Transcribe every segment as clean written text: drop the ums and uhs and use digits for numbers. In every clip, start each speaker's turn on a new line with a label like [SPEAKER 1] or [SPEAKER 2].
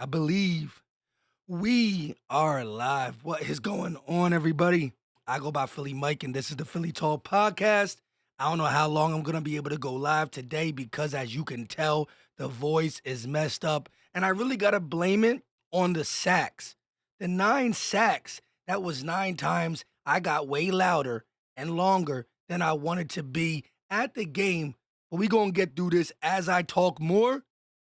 [SPEAKER 1] I believe we are live. What is going on, everybody? I go by Philly Mike, and this is the Philly Talk Podcast. I don't know how long I'm going to be able to go live today because, as you can tell, the voice is messed up. And I really got to blame it on the sacks. The 9 sacks, that was 9 times I got way louder and longer than I wanted to be at the game. But we going to get through this as I talk more.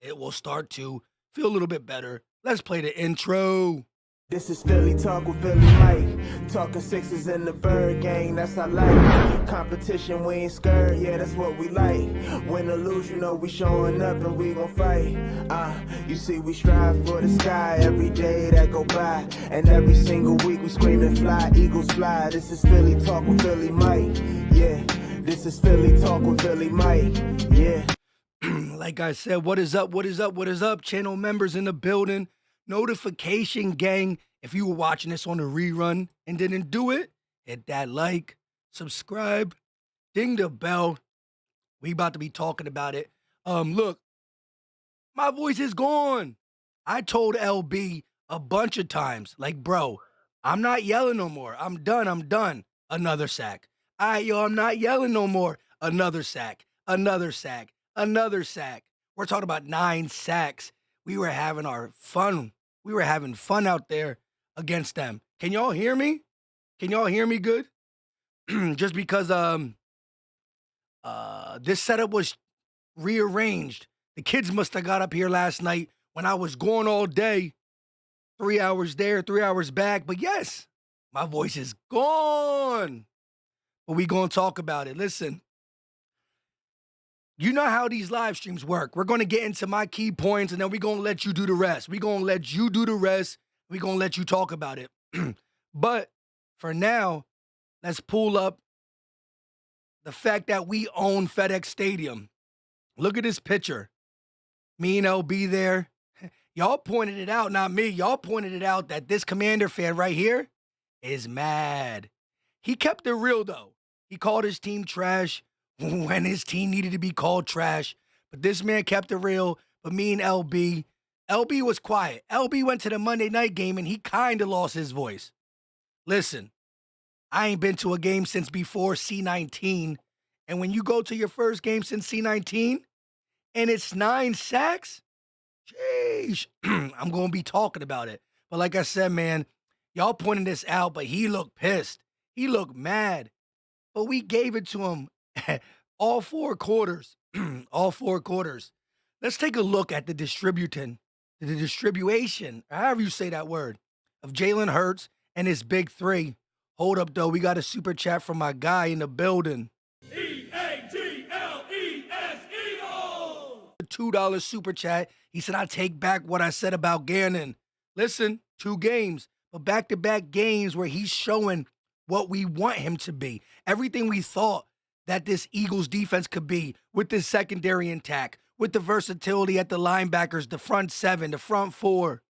[SPEAKER 1] It will start to feel a little bit better. Let's play the intro.
[SPEAKER 2] This is Philly Talk with Philly Mike. Talking sixes in the bird gang, that's I like. Competition, we ain't scared, yeah, that's what we like. Win or lose, you know we showing up and we gon' fight. You see we strive for the sky every day that go by. And every single week we screaming fly, eagles fly. This is Philly Talk with Philly Mike, yeah. This is Philly Talk with Philly Mike, yeah.
[SPEAKER 1] Like I said, what is up? What is up? What is up? Channel members in the building. Notification gang. If you were watching this on the rerun and didn't do it, hit that like, subscribe, ding the bell. We about to be talking about it. Look, my voice is gone. I told LB a bunch of times, like, bro, I'm not yelling no more. I'm done. Another sack. All right, yo, I'm not yelling no more. Another sack. Another sack. Another sack. We're talking about 9 sacks. We were having our fun. We were having fun out there against them. Can y'all hear me? Can y'all hear me good? Just because this setup was rearranged. The kids must have got up here last night when I was gone all day. 3 hours there, 3 hours back. But yes, my voice is gone. But we gonna talk about it. Listen. You know how these live streams work. We're going to get into my key points, and then we're going to let you do the rest. We're going to let you do the rest. We're going to let you talk about it. But for now, let's pull up the fact that we own FedEx Stadium. Look at this picture. Me and LB there. Y'all pointed it out, not me. Y'all pointed it out that this Commander fan right here is mad. He kept it real, though. He called his team trash when his team needed to be called trash. But this man kept it real. But me and LB was quiet. LB went to the Monday night game and he kind of lost his voice. Listen, I ain't been to a game since before C19. And when you go to your first game since C19 and it's 9 sacks, sheesh, I'm going to be talking about it. But like I said, man, y'all pointing this out, but he looked pissed. He looked mad. But we gave it to him. All 4 quarters. All 4 quarters. Let's take a look at the distribution, however you say that word, of Jalen Hurts and his big 3. Hold up, though. We got a super chat from my guy in the building.
[SPEAKER 3] EAGLES Eagles!
[SPEAKER 1] A $2 super chat. He said, I take back what I said about Gannon. Listen, 2 games, but back-to-back games where he's showing what we want him to be. Everything we thought that this Eagles defense could be with this secondary intact, with the versatility at the linebackers, the front 7, the front 4,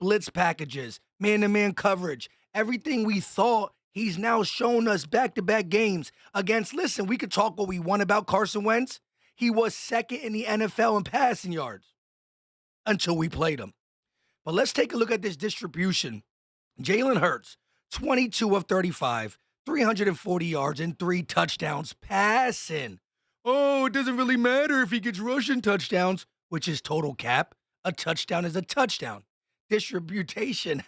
[SPEAKER 1] blitz packages, man-to-man coverage, everything we thought, he's now shown us back-to-back games against, listen, we could talk what we want about Carson Wentz. He was second in the NFL in passing yards until we played him. But let's take a look at this distribution. Jalen Hurts, 22 of 35, 340 yards and 3 touchdowns passing. Oh, it doesn't really matter if he gets rushing touchdowns, which is total cap. A touchdown is a touchdown. Distribution,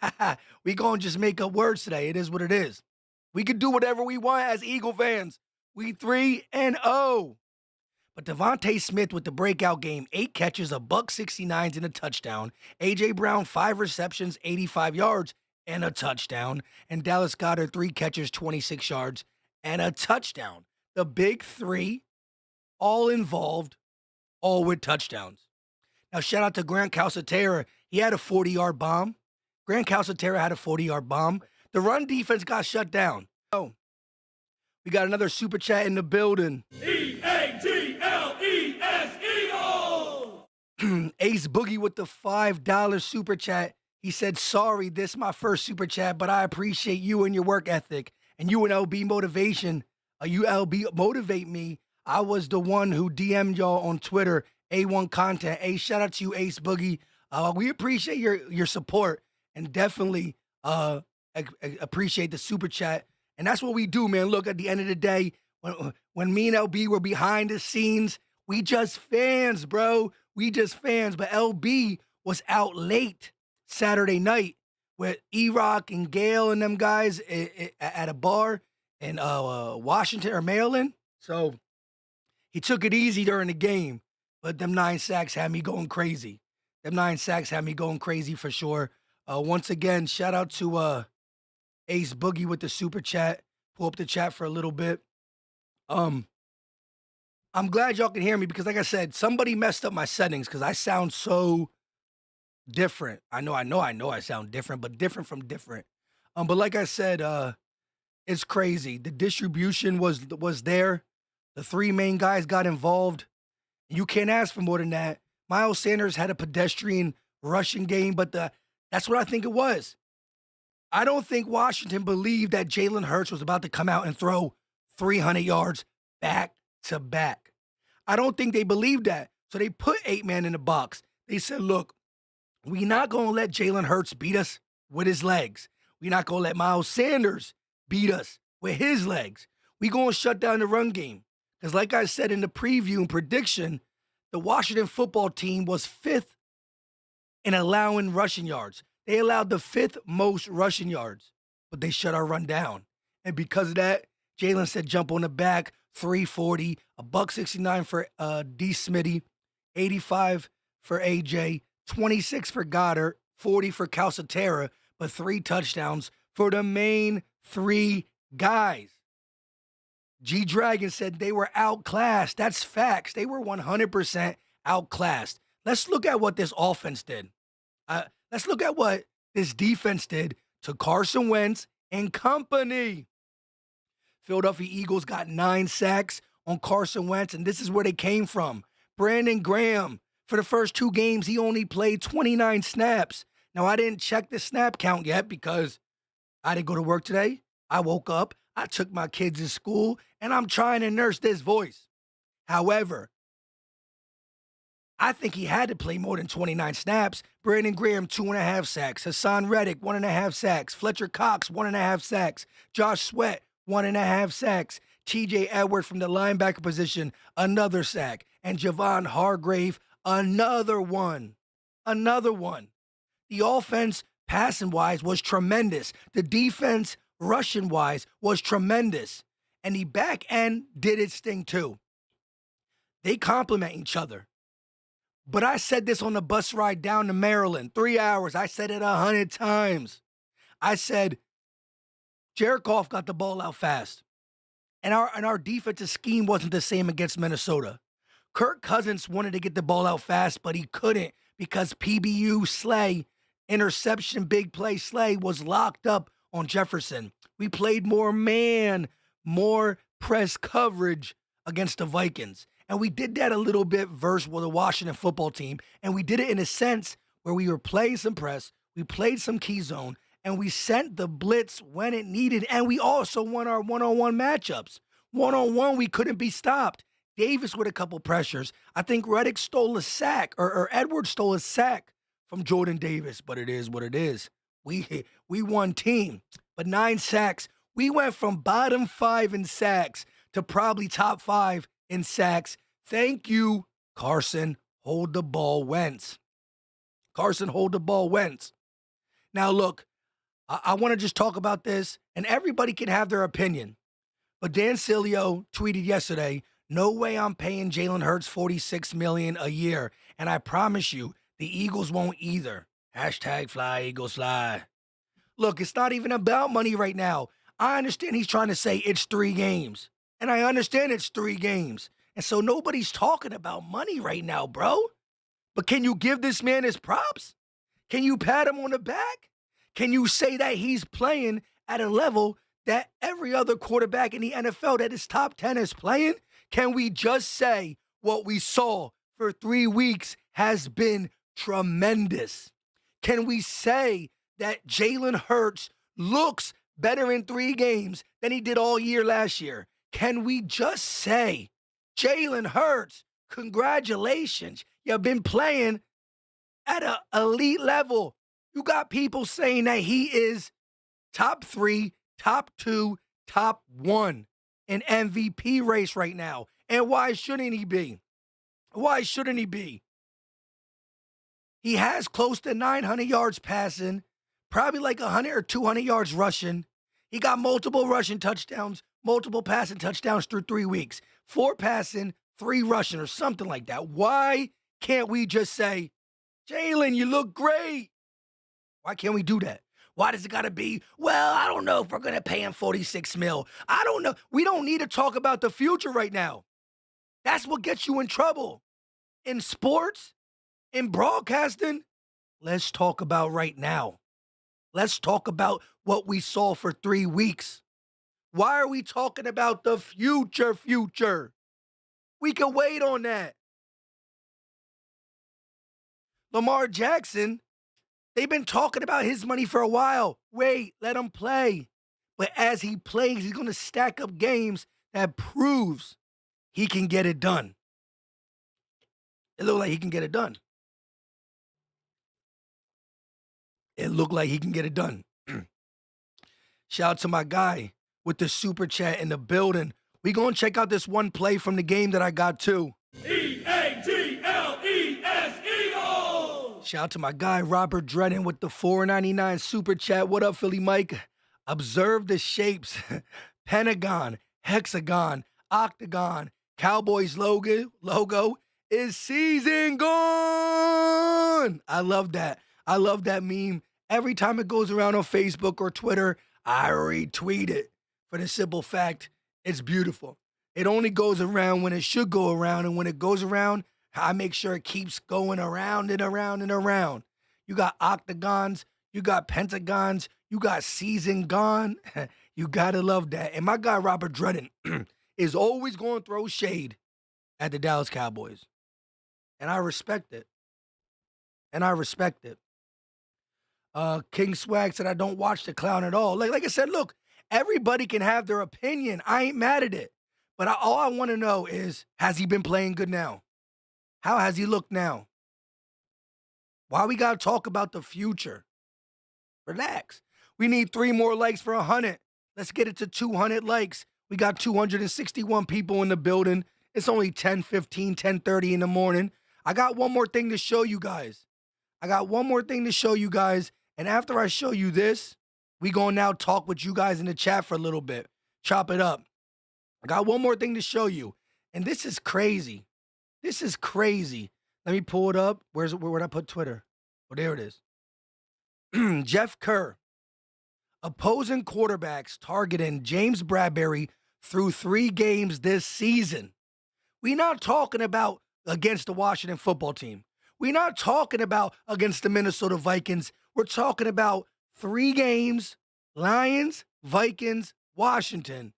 [SPEAKER 1] we gonna just make up words today. It is what it is. We could do whatever we want as Eagle fans. We 3-0. But Devontae Smith with the breakout game, 8 catches, a $169 and a touchdown. A.J. Brown, 5 receptions, 85 yards. And a touchdown. And Dallas Goedert, 3 catches, 26 yards, and a touchdown. The big 3, all involved, all with touchdowns. Now, shout out to Grant Calcaterra. He had a 40-yard bomb. Grant Calcaterra had a 40-yard bomb. The run defense got shut down. Oh, we got another super chat in the building.
[SPEAKER 3] EAGLES Eagles!
[SPEAKER 1] Ace Boogie with the $5 super chat. He said, sorry, this is my first super chat, but I appreciate you and your work ethic and you and LB motivation. You LB motivate me. I was the one who DM'd y'all on Twitter, A1 content. Shout out to you, Ace Boogie. We appreciate your support and definitely appreciate the super chat. And that's what we do, man. Look, at the end of the day, when me and LB were behind the scenes, we just fans, bro. We just fans. But LB was out late Saturday night with E-Rock and Gale and them guys at a bar in Washington or Maryland. So he took it easy during the game, but them 9 sacks had me going crazy. Them 9 sacks had me going crazy for sure. Once again, shout out to Ace Boogie with the super chat. Pull up the chat for a little bit. I'm glad y'all can hear me because, like I said, somebody messed up my settings because I sound so different. I know I sound different, but different from different. But like I said, it's crazy. The distribution was there. The 3 main guys got involved. You can't ask for more than that. Miles Sanders had a pedestrian rushing game, but that's what I think it was. I don't think Washington believed that Jalen Hurts was about to come out and throw 300 yards back to back. I don't think they believed that. So they put 8 man in the box. They said, look, we're not going to let Jalen Hurts beat us with his legs. We're not going to let Miles Sanders beat us with his legs. We're going to shut down the run game. Because like I said in the preview and prediction, the Washington football team was 5th in allowing rushing yards. They allowed the 5th most rushing yards, but they shut our run down. And because of that, Jalen said jump on the back, 340, $169 for D. Smitty, 85 for AJ, 26 for Goddard, 40 for Calcaterra, but 3 touchdowns for the main 3 guys. G Dragon said they were outclassed. That's facts. They were 100% outclassed. Let's look at what this offense did. Let's look at what this defense did to Carson Wentz and company. Philadelphia Eagles got 9 sacks on Carson Wentz, and this is where they came from. Brandon Graham, for the first 2 games, he only played 29 snaps. Now, I didn't check the snap count yet because I didn't go to work today. I woke up, I took my kids to school, and I'm trying to nurse this voice. However, I think he had to play more than 29 snaps. Brandon Graham, 2.5 sacks. Hassan Reddick, 1.5 sacks. Fletcher Cox, 1.5 sacks. Josh Sweat, 1.5 sacks. TJ Edwards from the linebacker position, another sack. And Javon Hargrave, another one. Another one. The offense, passing-wise, was tremendous. The defense, rushing-wise, was tremendous. And the back end did its thing too. They complement each other. But I said this on the bus ride down to Maryland, 3 hours. I said it 100 times. I said, Jared Goff got the ball out fast. And our defensive scheme wasn't the same against Minnesota. Kirk Cousins wanted to get the ball out fast, but he couldn't because PBU Slay, interception, big play Slay, was locked up on Jefferson. We played more man, more press coverage against the Vikings. And we did that a little bit versus the Washington football team. And we did it in a sense where we were playing some press, we played some key zone, and we sent the blitz when it needed. And we also won our one-on-one matchups. One-on-one, we couldn't be stopped. Davis with a couple pressures. I think Reddick stole a sack, or Edwards stole a sack from Jordan Davis. But it is what it is. We won team. But 9 sacks. We went from bottom 5 in sacks to probably top 5 in sacks. Thank you, Carson. Hold the ball, Wentz. Carson, hold the ball, Wentz. Now, look, I want to just talk about this, and everybody can have their opinion. But Dan Sileo tweeted yesterday, no way I'm paying Jalen Hurts $46 million a year. And I promise you, the Eagles won't either. Hashtag fly, Eagles fly. Look, it's not even about money right now. I understand he's trying to say it's 3 games. And I understand it's 3 games. And so nobody's talking about money right now, bro. But can you give this man his props? Can you pat him on the back? Can you say that he's playing at a level that every other quarterback in the NFL that is top 10 is playing? Can we just say what we saw for 3 weeks has been tremendous? Can we say that Jalen Hurts looks better in 3 games than he did all year last year? Can we just say, Jalen Hurts, congratulations, you've been playing at an elite level. You got people saying that he is top 3, top 2, top 1 in MVP race right now. And why shouldn't he be? Why shouldn't he be? He has close to 900 yards passing, probably like 100 or 200 yards rushing. He got multiple rushing touchdowns, multiple passing touchdowns through 3 weeks. 4 passing, 3 rushing, or something like that. Why can't we just say, Jalen, you look great? Why can't we do that? Why does it got to be, well, I don't know if we're going to pay him 46 mil. I don't know. We don't need to talk about the future right now. That's what gets you in trouble. In sports, in broadcasting, let's talk about right now. Let's talk about what we saw for 3 weeks. Why are we talking about the future? We can wait on that. Lamar Jackson, they've been talking about his money for a while. Wait, let him play. But as he plays, he's going to stack up games that proves he can get it done. It looked like he can get it done. It looked like he can get it done. Shout out to my guy with the super chat in the building. We going to check out this one play from the game that I got too.
[SPEAKER 3] Eagles!
[SPEAKER 1] Shout out to my guy Robert Dredden with the $4.99 super chat. What up, Philly Mike? Observe the shapes. Pentagon, hexagon, octagon. Cowboys logo is season gone. I love that. I love that meme. Every time it goes around on Facebook or Twitter, I retweet it for the simple fact it's beautiful. It only goes around when it should go around, and when it goes around, I make sure it keeps going around and around and around. You got octagons, you got pentagons, you got season gone. You gotta love that. And my guy Robert Dredden is always going to throw shade at the Dallas Cowboys. And I respect it. King Swag said, I don't watch the clown at all. Like I said, look, everybody can have their opinion. I ain't mad at it. But all I want to know is, has he been playing good now? How has he looked now? Why we got to talk about the future? Relax. We need 3 more likes for 100. Let's get it to 200 likes. We got 261 people in the building. It's only 10:15, 10:30 in the morning. I got one more thing to show you guys. And after I show you this, we gonna now talk with you guys in the chat for a little bit. Chop it up. I got one more thing to show you. And this is crazy. Let me pull it up. Where'd I put Twitter? Oh, there it is. Jeff Kerr. Opposing quarterbacks targeting James Bradbury through 3 games this season. We're not talking about against the Washington football team. We're not talking about against the Minnesota Vikings. We're talking about 3 games, Lions, Vikings, Washington.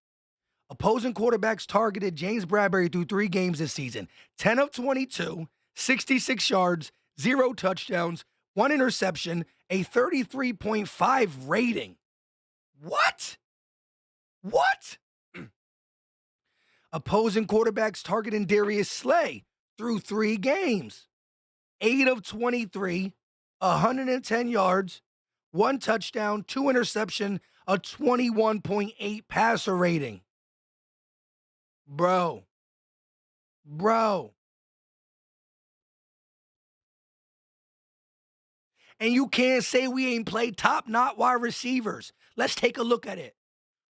[SPEAKER 1] Opposing quarterbacks targeted James Bradbury through 3 games this season. 10 of 22, 66 yards, 0 touchdowns, 1 interception, a 33.5 rating. What? Opposing quarterbacks targeting Darius Slay through 3 games. 8 of 23, 110 yards, 1 touchdown, 2 interception, a 21.8 passer rating. Bro. And you can't say we ain't played top-notch wide receivers. Let's take a look at it.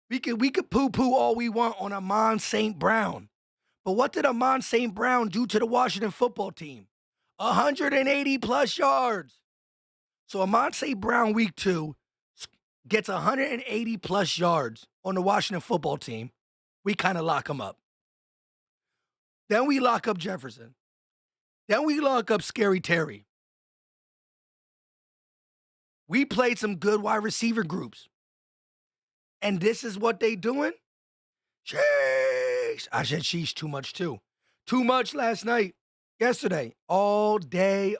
[SPEAKER 1] We could poo-poo all we want on Amon St. Brown. But what did Amon St. Brown do to the Washington football team? 180-plus yards. So Amon St. Brown, week 2, gets 180-plus yards on the Washington football team. We kind of lock him up. Then we lock up Jefferson. Then we lock up Scary Terry. We played some good wide receiver groups. And this is what they doing? Sheesh. I said sheesh too much too. Too much last night. Yesterday. All day.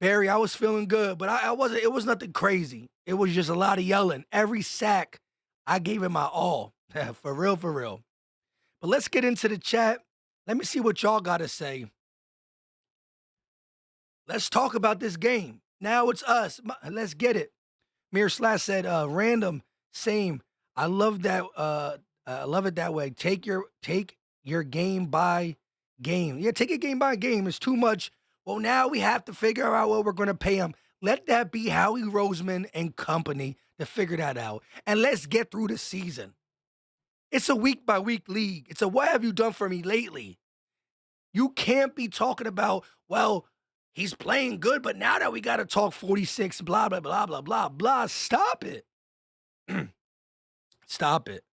[SPEAKER 1] Barry, I was feeling good, but I wasn't, it was nothing crazy. It was just a lot of yelling. Every sack, I gave it my all. For real. But let's get into the chat. Let me see what y'all got to say Let's talk about this game. Now it's us. Let's get it. Mir Slash said, random, same. I love that. I love it that way. Take your game by game. Yeah, take it game by game. It's too much. Well, now we have to figure out what we're going to pay him. Let that be Howie Roseman and company to figure that out. And let's get through the season. It's a week by week league. It's a what have you done for me lately? You can't be talking about, well, he's playing good, but now that we got to talk 46, blah, blah, blah, blah, blah, blah. Stop it. Stop it.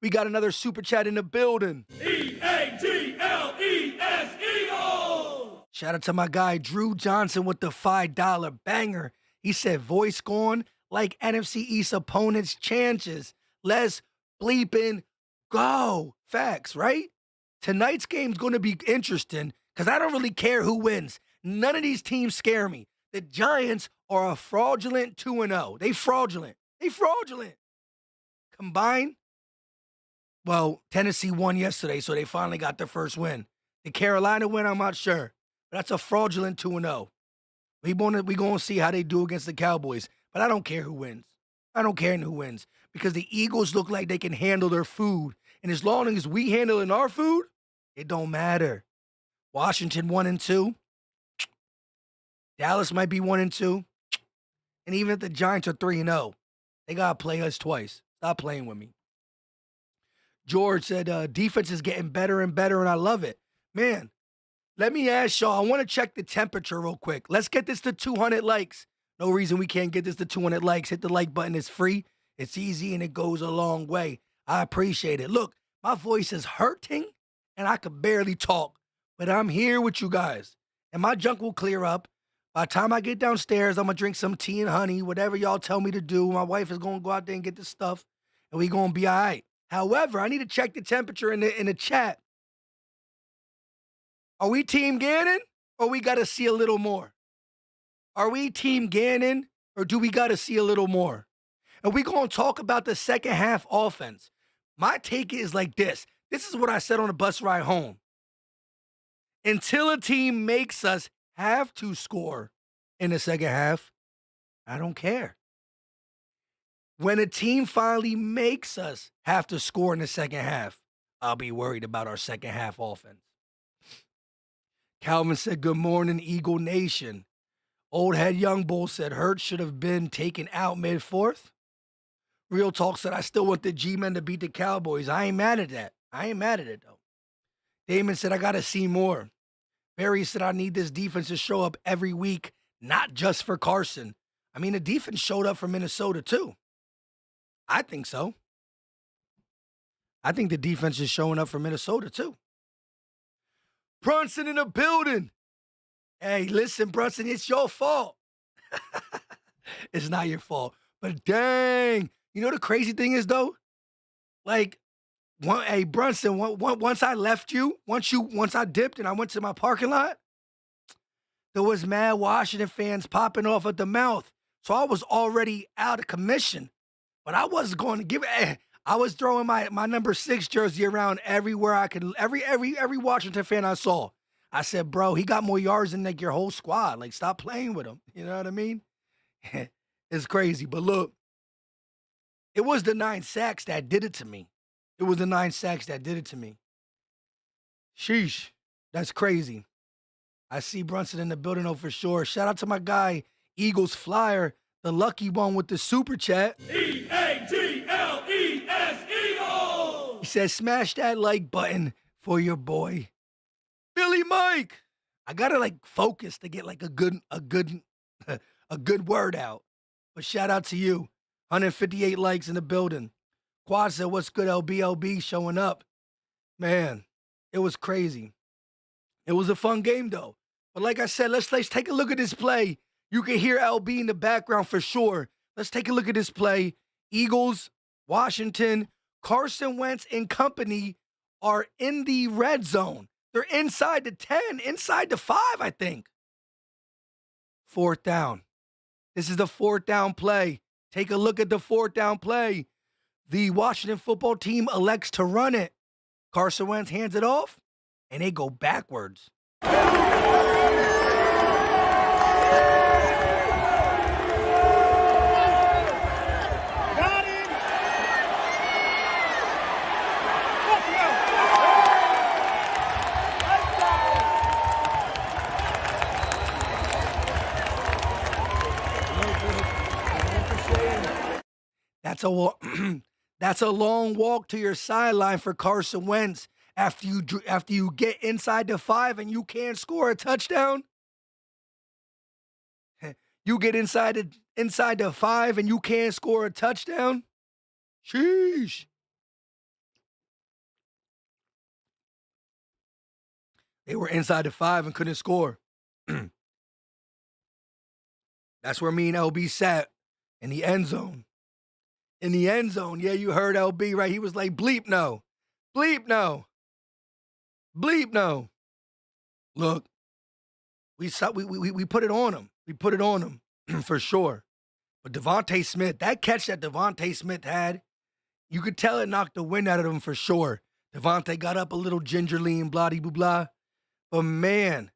[SPEAKER 1] We got another super chat in the building.
[SPEAKER 3] EAGLES Eagles!
[SPEAKER 1] Shout out to my guy, Drew Johnson, with the $5 banger. He said, voice gone like NFC East opponents' chances. Let's bleeping go. Facts, right? Tonight's game's going to be interesting because I don't really care who wins. None of these teams scare me. The Giants are a fraudulent 2-0. They fraudulent. Combined, well, Tennessee won yesterday, so they finally got their first win. The Carolina win, I'm not sure. But that's a fraudulent 2-0. We going to see how they do against the Cowboys. But I don't care who wins. I don't care who wins. Because the Eagles look like they can handle their food. And as long as we handling our food, it don't matter. Washington 1-2. Dallas might be 1-2. And even if the Giants are 3-0, they got to play us twice. Stop playing with me. George said, defense is getting better and better, and I love it. Man, let me ask y'all, I want to check the temperature real quick. Let's get this to 200 likes. No reason we can't get this to 200 likes. Hit the like button. It's free. It's easy, and it goes a long way. I appreciate it. Look, my voice is hurting, and I could barely talk, but I'm here with you guys, and my junk will clear up. By the time I get downstairs, I'm going to drink some tea and honey, whatever y'all tell me to do. My wife is going to go out there and get the stuff, and we going to be all right. However, I need to check the temperature in the chat. Are we Team Gannon, or we got to see a little more? Are we Team Gannon, or do we got to see a little more? And we going to talk about the second half offense. My take is like this. This is what I said on the bus ride home. Until a team makes us have to score in the second half, I don't care. When a team finally makes us have to score in the second half, I'll be worried about our second half offense. Calvin said, good morning, Eagle Nation. Old Head Young Bull said, Hurts should have been taken out mid-fourth. Real Talk said, I still want the G-Men to beat the Cowboys. I ain't mad at that. I ain't mad at it, though. Damon said, I got to see more. Barry said, I need this defense to show up every week, not just for Carson. I mean, the defense showed up for Minnesota, too. I think so. I think the defense is showing up for Minnesota, too. Brunson in the building. Hey, listen, Brunson, it's your fault. It's not your fault. But dang, you know the crazy thing is, though? Like, hey, Brunson, once I left you, once I dipped and I went to my parking lot, there was mad Washington fans popping off at the mouth. So I was already out of commission. But I wasn't going to give it. I was throwing my number 6 jersey around everywhere I could. Every Washington fan I saw. I said, bro, he got more yards than like your whole squad. Like, stop playing with him. You know what I mean? It's crazy. But look, it was the 9 sacks that did it to me. Sheesh. That's crazy. I see Brunson in the building, though, for sure. Shout out to my guy, Eagles Flyer, the lucky one with the super chat.
[SPEAKER 3] EAGLES Eagles!
[SPEAKER 1] He says, smash that like button for your boy, Billy Mike. I gotta like focus to get like a good word out. But shout out to you. 158 likes in the building. Quad said, what's good, LBLB showing up. Man, it was crazy. It was a fun game, though. But like I said, let's take a look at this play. You can hear LB in the background for sure. Let's take a look at this play. Eagles, Washington, Carson Wentz and company are in the red zone. They're inside the 10, inside the 5, I think. 4th down. This is the 4th down play. Take a look at the 4th down play. The Washington football team elects to run it. Carson Wentz hands it off, and they go backwards. That's a that's a long walk to your sideline for Carson Wentz after you get inside the 5 and you can't score a touchdown. You get inside the 5 and you can't score a touchdown. Sheesh. They were inside the 5 and couldn't score. That's where me and LB sat, in the end zone. In the end zone. Yeah, you heard LB, right? He was like, bleep no. Bleep no. Bleep no. Look, we put it on him. We put it on him for sure. But Devontae Smith, that catch that Devontae Smith had, you could tell it knocked the wind out of him for sure. Devontae got up a little gingerly and blah-de-blah. But man,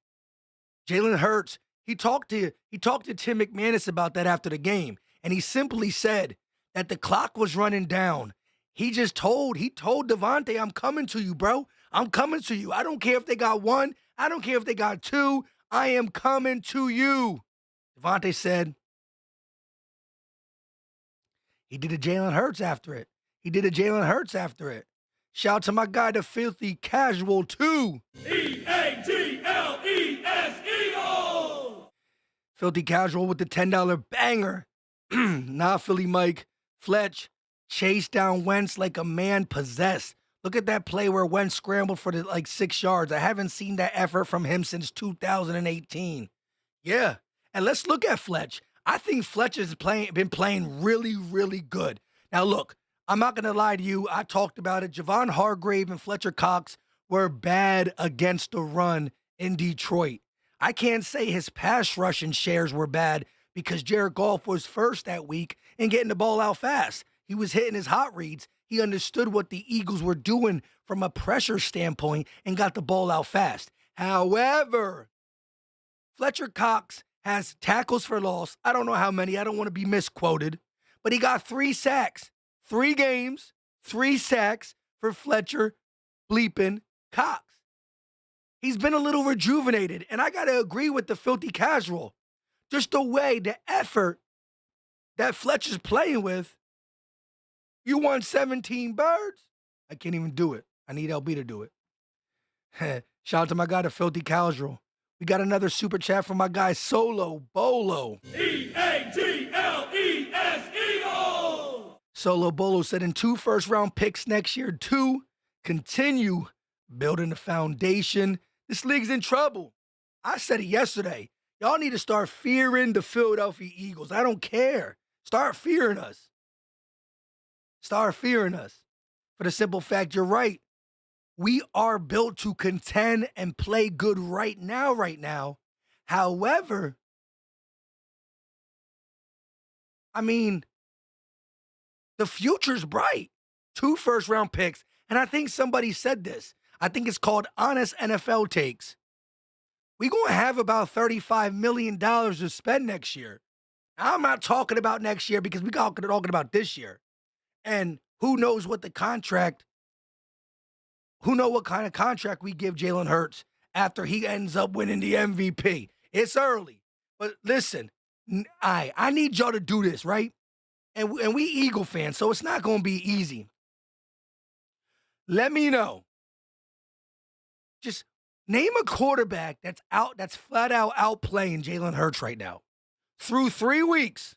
[SPEAKER 1] Jalen Hurts, he talked to Tim McManus about that after the game, and he simply said that the clock was running down. He told Devontae, I'm coming to you, bro. I'm coming to you. I don't care if they got 1. I don't care if they got 2. I am coming to you. Devontae said he did a Jalen Hurts after it. Shout out to my guy, the Filthy Casual, too.
[SPEAKER 3] E-A-G-L-E-S, Eagles!
[SPEAKER 1] Filthy Casual with the $10 banger. Nah, Philly Mike. Fletch chased down Wentz like a man possessed. Look at that play where Wentz scrambled for 6 yards. I haven't seen that effort from him since 2018. Yeah, and let's look at Fletch. I think Fletch has been playing really, really good. Now, look, I'm not going to lie to you. I talked about it. Javon Hargrave and Fletcher Cox were bad against the run in Detroit. I can't say his pass rushing shares were bad because Jared Goff was first that week in getting the ball out fast. He was hitting his hot reads. He understood what the Eagles were doing from a pressure standpoint and got the ball out fast. However, Fletcher Cox has tackles for loss. I don't know how many. I don't want to be misquoted. But he got 3 sacks. 3 games, 3 sacks for Fletcher bleeping Cox. He's been a little rejuvenated, and I got to agree with the Filthy Casual. Just the way, the effort that Fletcher's playing with, you won 17 birds? I can't even do it. I need LB to do it. Shout out to my guy, the Filthy Casual. We got another super chat from my guy, Solo Bolo.
[SPEAKER 3] E-A-G-L-E-S, Eagles!
[SPEAKER 1] Solo Bolo said in 2 first-round picks next year, 2, continue building the foundation. This league's in trouble. I said it yesterday. Y'all need to start fearing the Philadelphia Eagles. I don't care. Start fearing us. Start fearing us. For the simple fact, you're right. We are built to contend and play good right now. However, I mean, the future's bright. 2 first-round picks. And I think somebody said this. I think it's called Honest NFL Takes. We're going to have about $35 million to spend next year. I'm not talking about next year because we're talking about this year. And who knows what kind of contract we give Jalen Hurts after he ends up winning the MVP. It's early. But listen, I need y'all to do this, right? And we Eagle fans, so it's not going to be easy. Let me know. Just name a quarterback that's flat out outplaying Jalen Hurts right now. Through 3 weeks,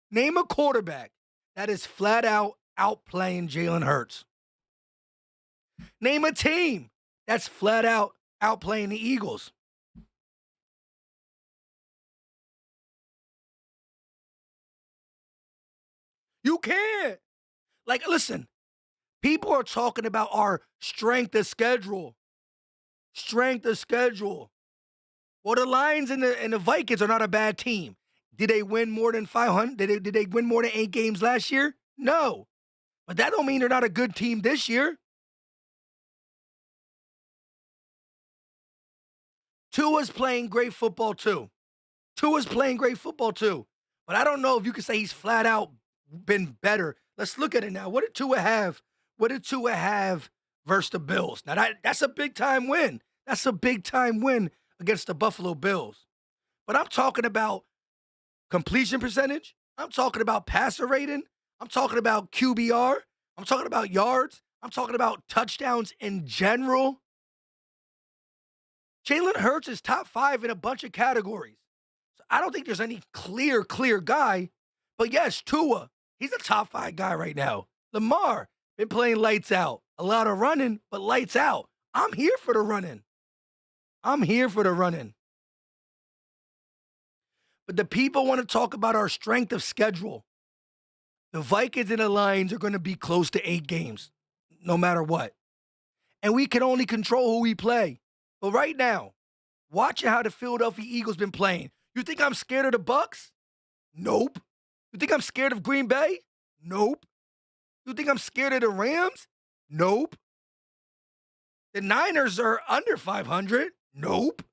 [SPEAKER 1] name a quarterback that is flat out outplaying Jalen Hurts. Name a team that's flat out outplaying the Eagles. You can't. Like, listen, people are talking about our strength of schedule. Strength of schedule. Well, the Lions and the Vikings are not a bad team. Did they win more than 500? Did they win more than 8 games last year? No. But that don't mean they're not a good team this year. Tua's playing great football too. But I don't know if you can say he's flat out been better. Let's look at it now. What did Tua have? Versus the Bills? Now that's a big time win. That's a big time win against the Buffalo Bills. But I'm talking about completion percentage. I'm talking about passer rating. I'm talking about QBR. I'm talking about yards. I'm talking about touchdowns in general. Jalen Hurts is top 5 in a bunch of categories. So I don't think there's any clear guy. But yes, Tua, he's a top 5 guy right now. Lamar, been playing lights out. A lot of running, but lights out. I'm here for the running. I'm here for the running. But the people want to talk about our strength of schedule. The Vikings and the Lions are going to be close to 8 games, no matter what. And we can only control who we play. But right now, watching how the Philadelphia Eagles been playing, you think I'm scared of the Bucks? Nope. You think I'm scared of Green Bay? Nope. You think I'm scared of the Rams? Nope. The Niners are under 500? Nope.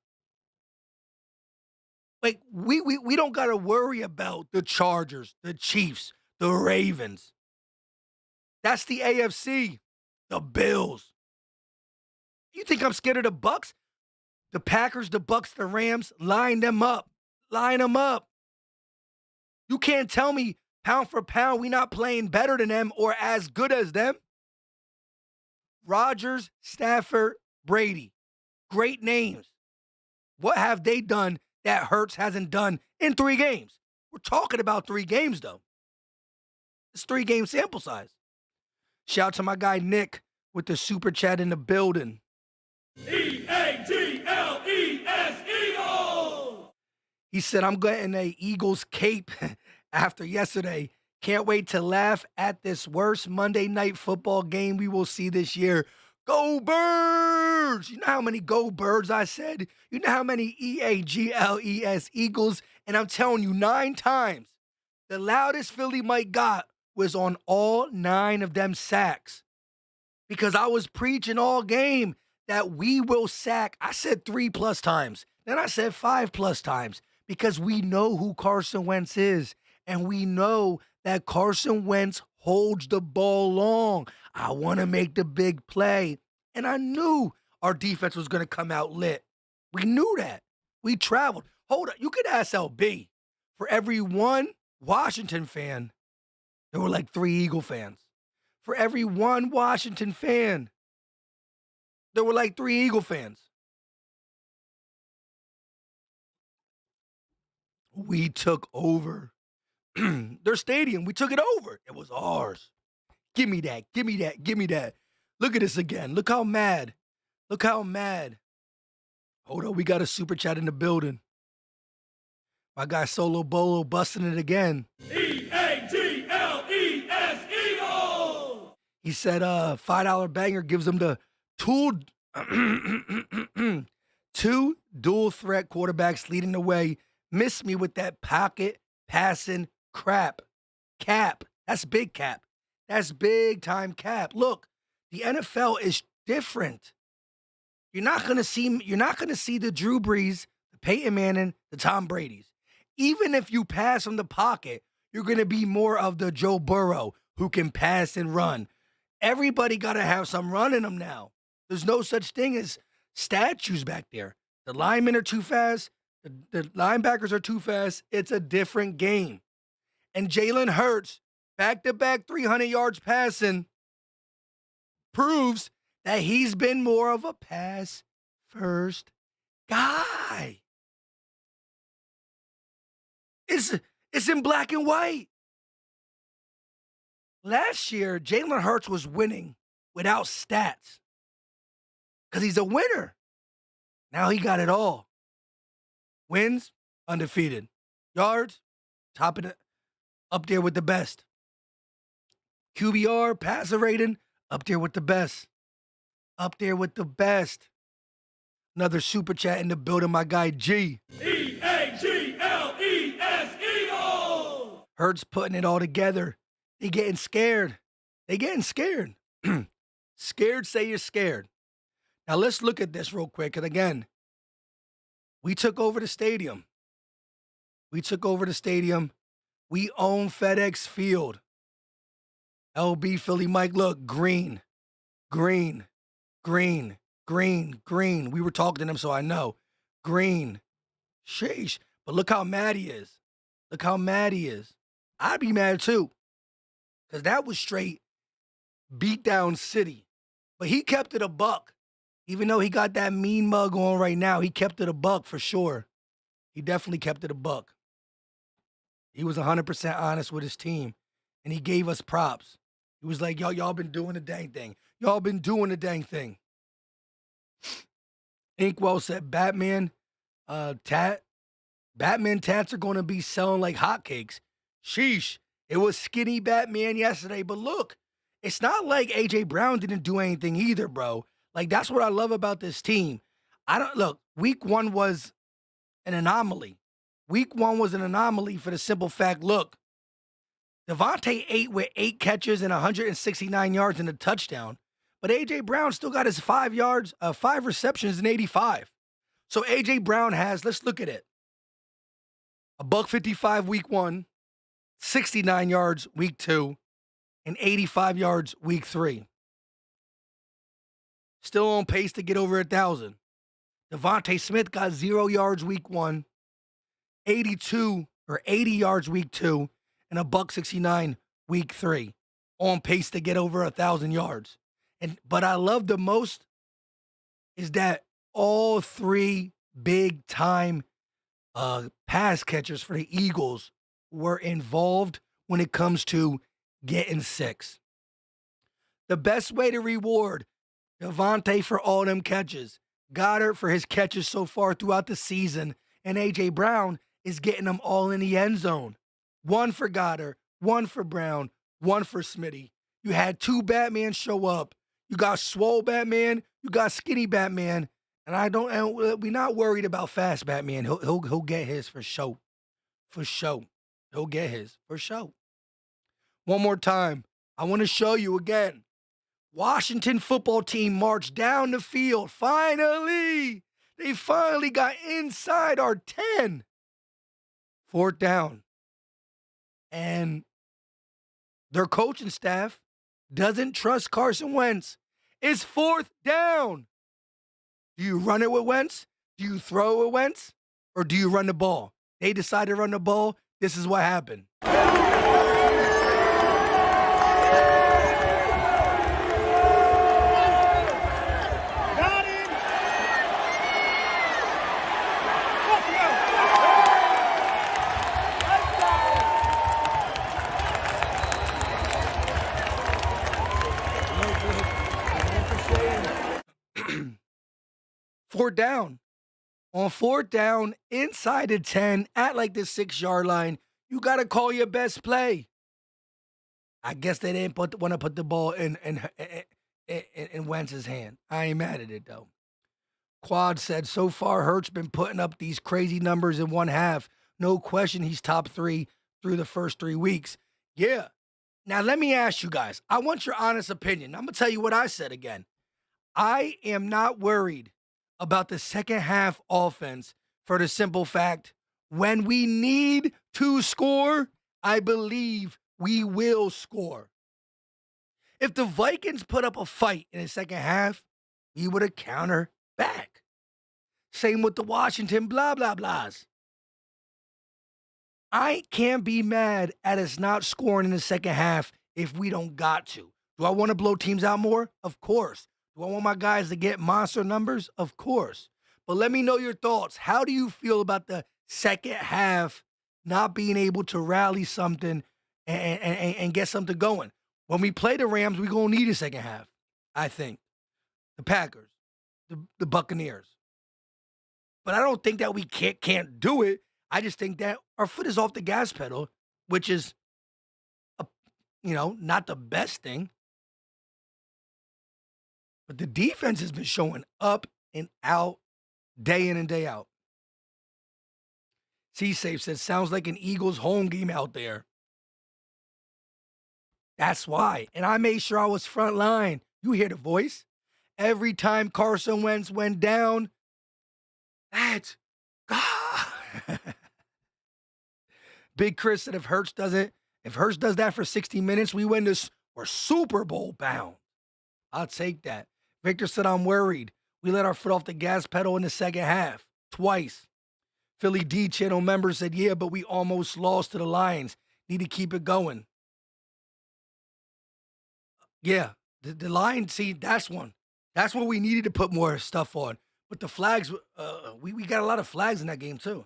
[SPEAKER 1] Like, we don't got to worry about the Chargers, the Chiefs, the Ravens. That's the AFC, the Bills. You think I'm scared of the Bucks? The Packers, the Bucks, the Rams, line them up. Line them up. You can't tell me pound for pound we not playing better than them or as good as them. Rodgers, Stafford, Brady. Great names. What have they done that Hurts hasn't done in 3 games? We're talking about 3 games, though. It's 3-game sample size. Shout out to my guy Nick with the super chat in the building.
[SPEAKER 3] EAGLES Eagles!
[SPEAKER 1] He said, I'm getting a Eagles cape after yesterday. Can't wait to laugh at this worst Monday night football game we will see this year. Go Birds! You know how many Go Birds I said? You know how many EAGLES Eagles? And I'm telling you, 9 times. The loudest Philly Mike got was on all 9 of them sacks. Because I was preaching all game that we will sack. I said 3+ times. Then I said 5+ times. Because we know who Carson Wentz is. And we know that Carson Wentz holds the ball long. I want to make the big play. And I knew our defense was going to come out lit. We knew that. We traveled. Hold on. You could ask LB. For every one Washington fan, there were like 3 Eagle fans. For every one Washington fan, there were like 3 Eagle fans. We took over their stadium. We took it over. It was ours. Give me that. Give me that. Give me that. Look at this again. Look how mad. Look how mad. Hold on. We got a super chat in the building. My guy Solo Bolo busting it again.
[SPEAKER 3] EAGLES Eagles!
[SPEAKER 1] He said $5 banger gives him the two dual threat quarterbacks leading the way. Miss me with that pocket passing crap. Cap. That's big cap. That's big time cap. Look, the NFL is different. You're not gonna see the Drew Brees, the Peyton Manning, the Tom Brady's. Even if you pass from the pocket, you're gonna be more of the Joe Burrow who can pass and run. Everybody gotta have some run in them now. There's no such thing as statues back there. The linemen are too fast. The linebackers are too fast. It's a different game. And Jalen Hurts, back-to-back 300 yards passing, proves that he's been more of a pass-first guy. It's in black and white. Last year, Jalen Hurts was winning without stats because he's a winner. Now he got it all. Wins, undefeated. Yards, top of the, up there with the best. QBR, passer rating, up there with the best. Up there with the best. Another super chat in the building, my guy G.
[SPEAKER 3] EAGLES Eagles!
[SPEAKER 1] Hurts putting it all together. They getting scared. They getting scared. Scared, say you're scared. Now let's look at this real quick. And again, we took over the stadium. We took over the stadium. We own FedEx Field. LB Philly Mike, look, green. We were talking to him, so I know. Green. Sheesh. But look how mad he is. Look how mad he is. I'd be mad too. because that was straight beat down city. But he kept it a buck. Even though he got that mean mug on right now, he kept it a buck for sure. He definitely kept it a buck. He was 100% honest with his team, and he gave us props. He was like, y'all been doing the dang thing. Y'all been doing the dang thing. Inkwell said Batman tats are going to be selling like hotcakes. Sheesh. It was skinny Batman yesterday, but look, it's not like A.J. Brown didn't do anything either, bro. Like, that's what I love about this team. Week 1 was an anomaly. Week 1 was an anomaly for the simple fact, look, Devontae ate with 8 catches and 169 yards and a touchdown, but A.J. Brown still got his 5 receptions and 85. So A.J. Brown has, let's look at it, a $155 week 1, 69 yards week 2, and 85 yards week 3. Still on pace to get over 1,000. Devontae Smith got 0 yards week 1, 80 yards week 2, and a $169 week 3. On pace to get over 1,000 yards. But I love the most is that all 3 big time pass catchers for the Eagles were involved when it comes to getting 6. The best way to reward Devontae for all them catches, Goddard for his catches so far throughout the season, and A.J. Brown is getting them all in the end zone. 1 for Goddard, 1 for Brown, 1 for Smitty. You had 2 Batman show up. You got swole Batman, you got skinny Batman, and we're not worried about fast Batman. He'll get his for sure. For sure. He'll get his for sure. One more time. I want to show you again. Washington football team marched down the field. Finally. They finally got inside our 10. 4th down. And their coaching staff doesn't trust Carson Wentz. It's 4th down. Do you run it with Wentz? Do you throw it with Wentz? Or do you run the ball? They decided to run the ball. This is what happened. Fourth down. On 4th down, inside the 10, at like the 6-yard line, you got to call your best play. I guess they didn't want to put the ball in Wentz's hand. I ain't mad at it, though. Quad said, so far, Hurts been putting up these crazy numbers in 1 half. No question he's top 3 through the first 3 weeks. Yeah. Now, let me ask you guys. I want your honest opinion. I'm going to tell you what I said again. I am not worried about the second half offense for the simple fact, when we need to score, I believe we will score. If the Vikings put up a fight in the second half, we would have countered back. Same with the Washington blah, blah, blahs. I can't be mad at us not scoring in the second half if we don't got to. Do I want to blow teams out more? Of course. Do I want my guys to get monster numbers? Of course. But let me know your thoughts. How do you feel about the second half not being able to rally something and get something going? When we play the Rams, we're going to need a second half, I think. The Packers, the Buccaneers. But I don't think that we can't do it. I just think that our foot is off the gas pedal, which is, not the best thing. But the defense has been showing up and out, day in and day out. C-Safe says, sounds like an Eagles home game out there. That's why. And I made sure I was front line. You hear the voice? Every time Carson Wentz went down, that's God. Big Chris said if Hurts does that for 60 minutes, we win this. We're Super Bowl bound. I'll take that. Victor said, I'm worried. We let our foot off the gas pedal in the second half. Twice. Philly D channel member said, yeah, but we almost lost to the Lions. Need to keep it going. Yeah, the line. See, that's one. That's what we needed to put more stuff on. But the flags, we got a lot of flags in that game too.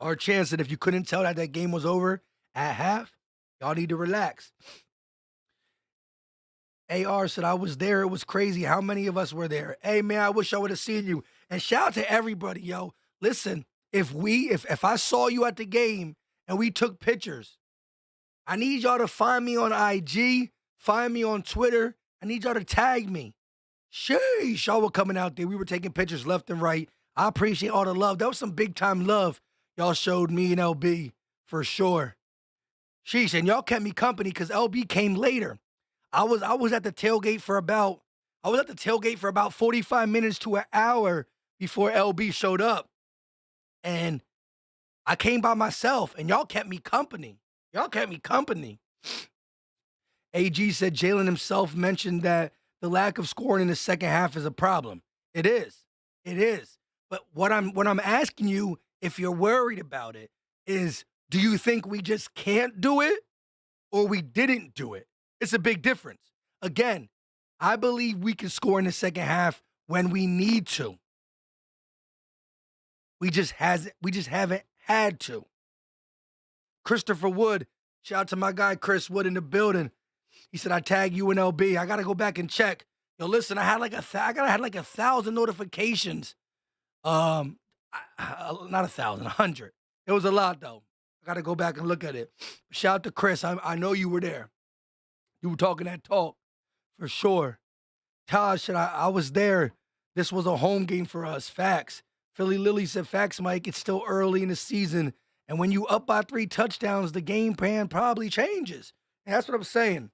[SPEAKER 1] Our chance that if you couldn't tell that that game was over at half, y'all need to relax. AR said, I was there. It was crazy. How many of us were there? Hey, man, I wish I would have seen you. And shout out to everybody, yo. Listen, if I saw you at the game and we took pictures, I need y'all to find me on IG, find me on Twitter. I need y'all to tag me. Sheesh, y'all were coming out there. We were taking pictures left and right. I appreciate all the love. That was some big time love y'all showed me and LB for sure. Sheesh, and y'all kept me company because LB came later. I was at the tailgate for about 45 minutes to an hour before LB showed up. And I came by myself and y'all kept me company. Y'all kept me company. AG said Jalen himself mentioned that the lack of scoring in the second half is a problem. It is. It is. But what I'm asking you, if you're worried about it, is do you think we just can't do it or we didn't do it? It's a big difference. Again, I believe we can score in the second half when we need to. We just haven't had to. Christopher Wood, shout out to my guy Chris Wood in the building. He said, I tag you and LB. I gotta go back and check. Yo, listen, I had like 1,000 notifications. Not 1,000, 100. It was a lot though. I gotta go back and look at it. Shout out to Chris. I know you were there. You were talking that talk for sure. Taj said, I was there. This was a home game for us. Facts. Philly Lily said, facts, Mike. It's still early in the season. And when you up by 3 touchdowns, the game plan probably changes. And that's what I'm saying.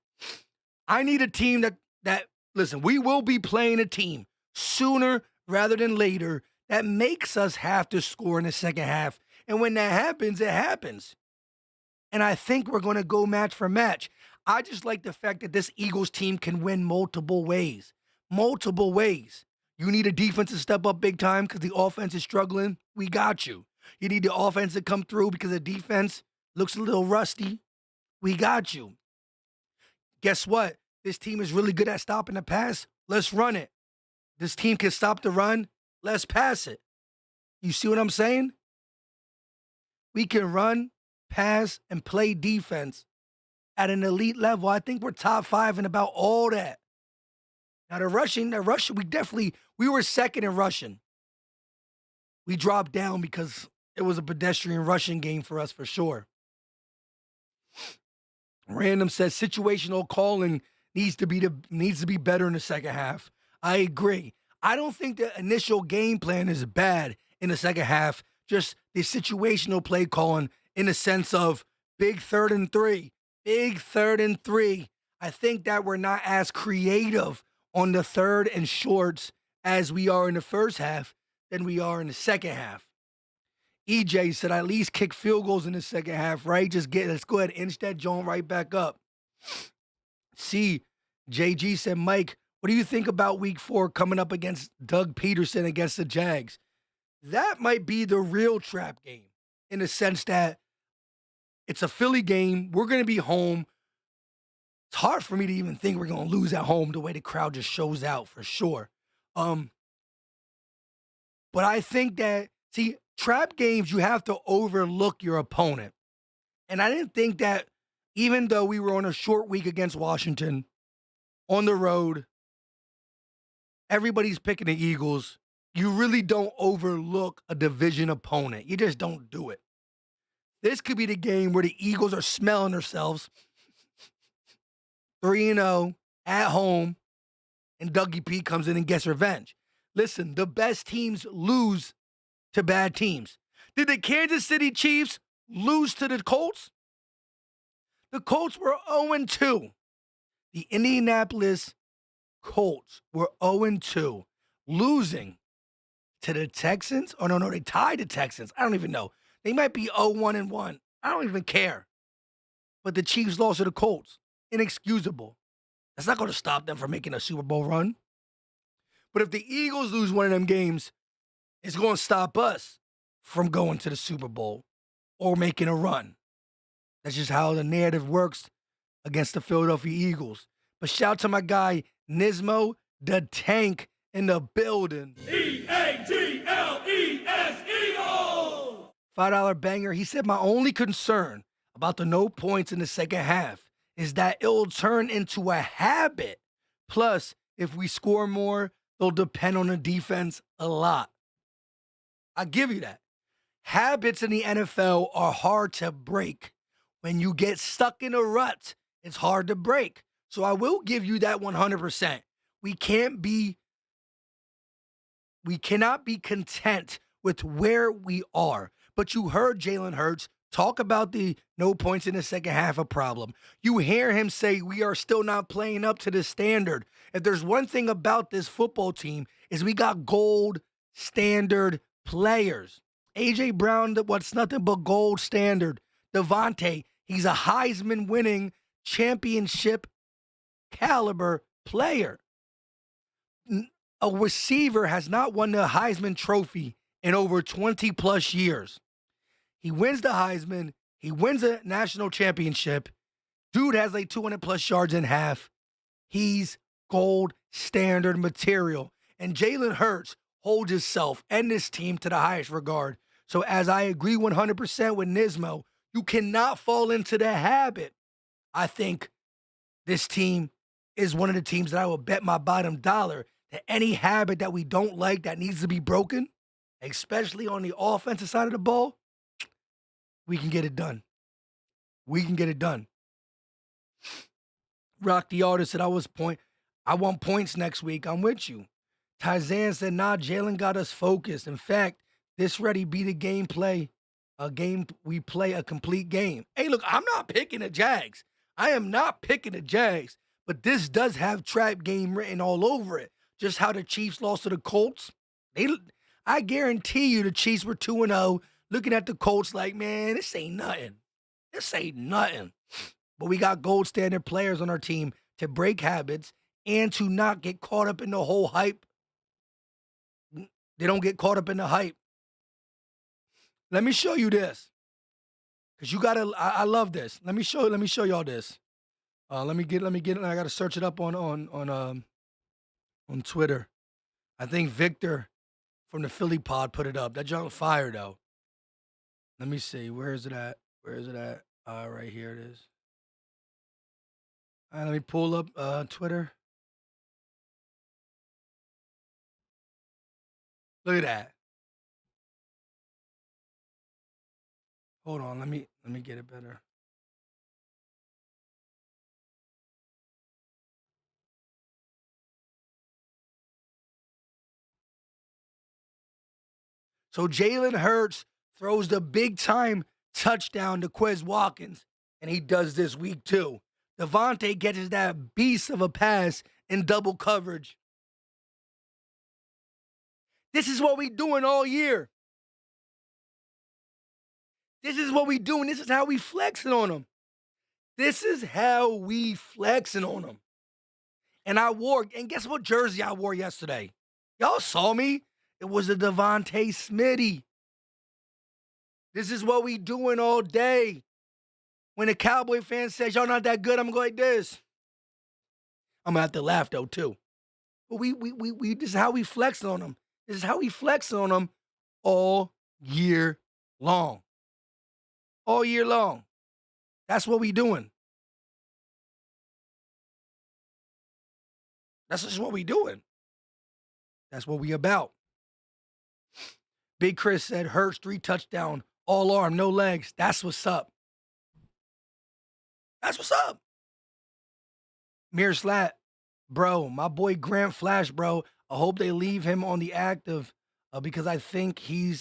[SPEAKER 1] I need a team that listen, we will be playing a team sooner rather than later that makes us have to score in the second half. And when that happens, it happens. And I think we're going to go match for match. I just like the fact that this Eagles team can win multiple ways. Multiple ways. You need a defense to step up big time because the offense is struggling. We got you. You need the offense to come through because the defense looks a little rusty. We got you. Guess what? This team is really good at stopping the pass. Let's run it. This team can stop the run. Let's pass it. You see what I'm saying? We can run, pass, and play defense at an elite level. I think we're top 5 in about all that. Now the rushing, we were second in rushing. We dropped down because it was a pedestrian rushing game for us for sure. Random says situational calling needs to be better in the second half. I agree. I don't think the initial game plan is bad in the second half. Just the situational play calling in the sense of big 3rd and 3. Big 3rd and 3. I think that we're not as creative on the 3rd and shorts as we are in the first half than we are in the second half. EJ said, at least kick field goals in the second half, right? Let's go ahead and inch that joint right back up. C, JG said, Mike, what do you think about week 4 coming up against Doug Peterson against the Jags? That might be the real trap game in the sense that it's a Philly game. We're going to be home. It's hard for me to even think we're going to lose at home the way the crowd just shows out for sure. But I think that, see, trap games, you have to overlook your opponent. And I didn't think that even though we were on a short week against Washington, on the road, everybody's picking the Eagles. You really don't overlook a division opponent. You just don't do it. This could be the game where the Eagles are smelling themselves 3-0 at home, and Dougie P comes in and gets revenge. Listen, the best teams lose to bad teams. Did the Kansas City Chiefs lose to the Colts? The Colts were 0-2. The Indianapolis Colts were 0-2, losing to the Texans. Oh, no, they tied the Texans. I don't even know. They might be 0-1-1. I don't even care. But the Chiefs lost to the Colts. Inexcusable. That's not going to stop them from making a Super Bowl run. But if the Eagles lose one of them games, it's going to stop us from going to the Super Bowl or making a run. That's just how the narrative works against the Philadelphia Eagles. But shout out to my guy, Nismo the Tank in the building.
[SPEAKER 3] Eagles! Eagles!
[SPEAKER 1] $5 banger. He said, my only concern about the no points in the second half is that it'll turn into a habit. Plus, if we score more, they'll depend on the defense a lot. I give you that. Habits in the NFL are hard to break. When you get stuck in a rut, it's hard to break. So I will give you that 100%. We cannot be content with where we are. But you heard Jalen Hurts talk about the no points in the second half a problem. You hear him say we are still not playing up to the standard. If there's one thing about this football team is we got gold standard players. A.J. Brown, what's nothing but gold standard. Devontae, he's a Heisman winning championship caliber player. A receiver has not won the Heisman Trophy in over 20 plus years. He wins the Heisman. He wins a national championship. Dude has like 200 plus yards in half. He's gold standard material. And Jalen Hurts holds himself and this team to the highest regard. So as I agree 100% with Nismo, you cannot fall into the habit. I think this team is one of the teams that I will bet my bottom dollar that any habit that we don't like that needs to be broken, especially on the offensive side of the ball, we can get it done. We can get it done. Rock the Artist said I want points next week. I'm with you. Tyzan said, nah, Jalen got us focused. In fact, this ready be the gameplay. We play a complete game. Hey, look, I'm not picking the Jags. I am not picking the Jags. But this does have trap game written all over it. Just how the Chiefs lost to the Colts. I guarantee you the Chiefs were 2-0, looking at the Colts like, man, this ain't nothing. This ain't nothing. But we got gold standard players on our team to break habits and to not get caught up in the whole hype. They don't get caught up in the hype. Let me show you this. Because I love this. Let me show y'all this. Let me get it. I gotta search it up on Twitter. I think Victor from the Philly pod put it up. That junk fire though. Let me see. Where is it at? Right here it is. All right, let me pull up Twitter. Look at that. Hold on, let me get it better. So Jalen Hurts throws the big time touchdown to Quez Watkins, and he does this week too. Devontae catches that beast of a pass in double coverage. This is what we doing all year. This is what we doing. This is how we flexing on them. This is how we flexing on them. And guess what jersey I wore yesterday? Y'all saw me. It was a Devontae Smitty. This is what we doing all day. When a Cowboy fan says, y'all not that good, I'm going like this. I'm going to have to laugh, though, too. But this is how we flexing on them. This is how we flexing on them all year long. All year long. That's what we doing. That's just what we doing. That's what we about. Big Chris said, Hurts 3 touchdown, all arm, no legs. That's what's up. That's what's up. Mirror Slat, bro, my boy Grant Flash, bro. I hope they leave him on the active because I think he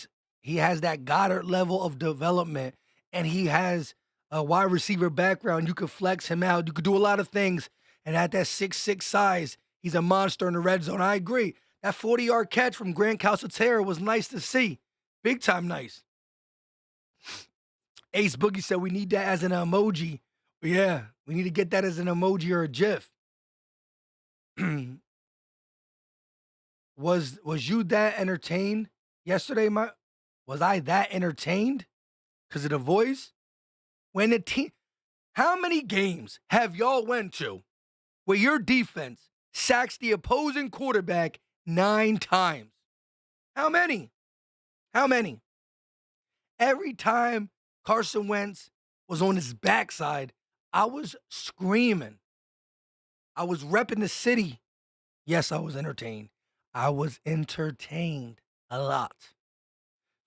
[SPEAKER 1] has that Goddard level of development and he has a wide receiver background. You could flex him out. You could do a lot of things. And at that 6'6" size, he's a monster in the red zone. I agree. That 40-yard catch from Grant Calcaterra was nice to see. Big time nice. Ace Boogie said we need that as an emoji. Yeah, we need to get that as an emoji or a GIF. Was you that entertained yesterday, Was I that entertained because of the voice? When the team, how many games have y'all went to where your defense sacks the opposing quarterback 9 times? How many? How many? Every time Carson Wentz was on his backside, I was screaming. I was repping the city. Yes, I was entertained. I was entertained a lot.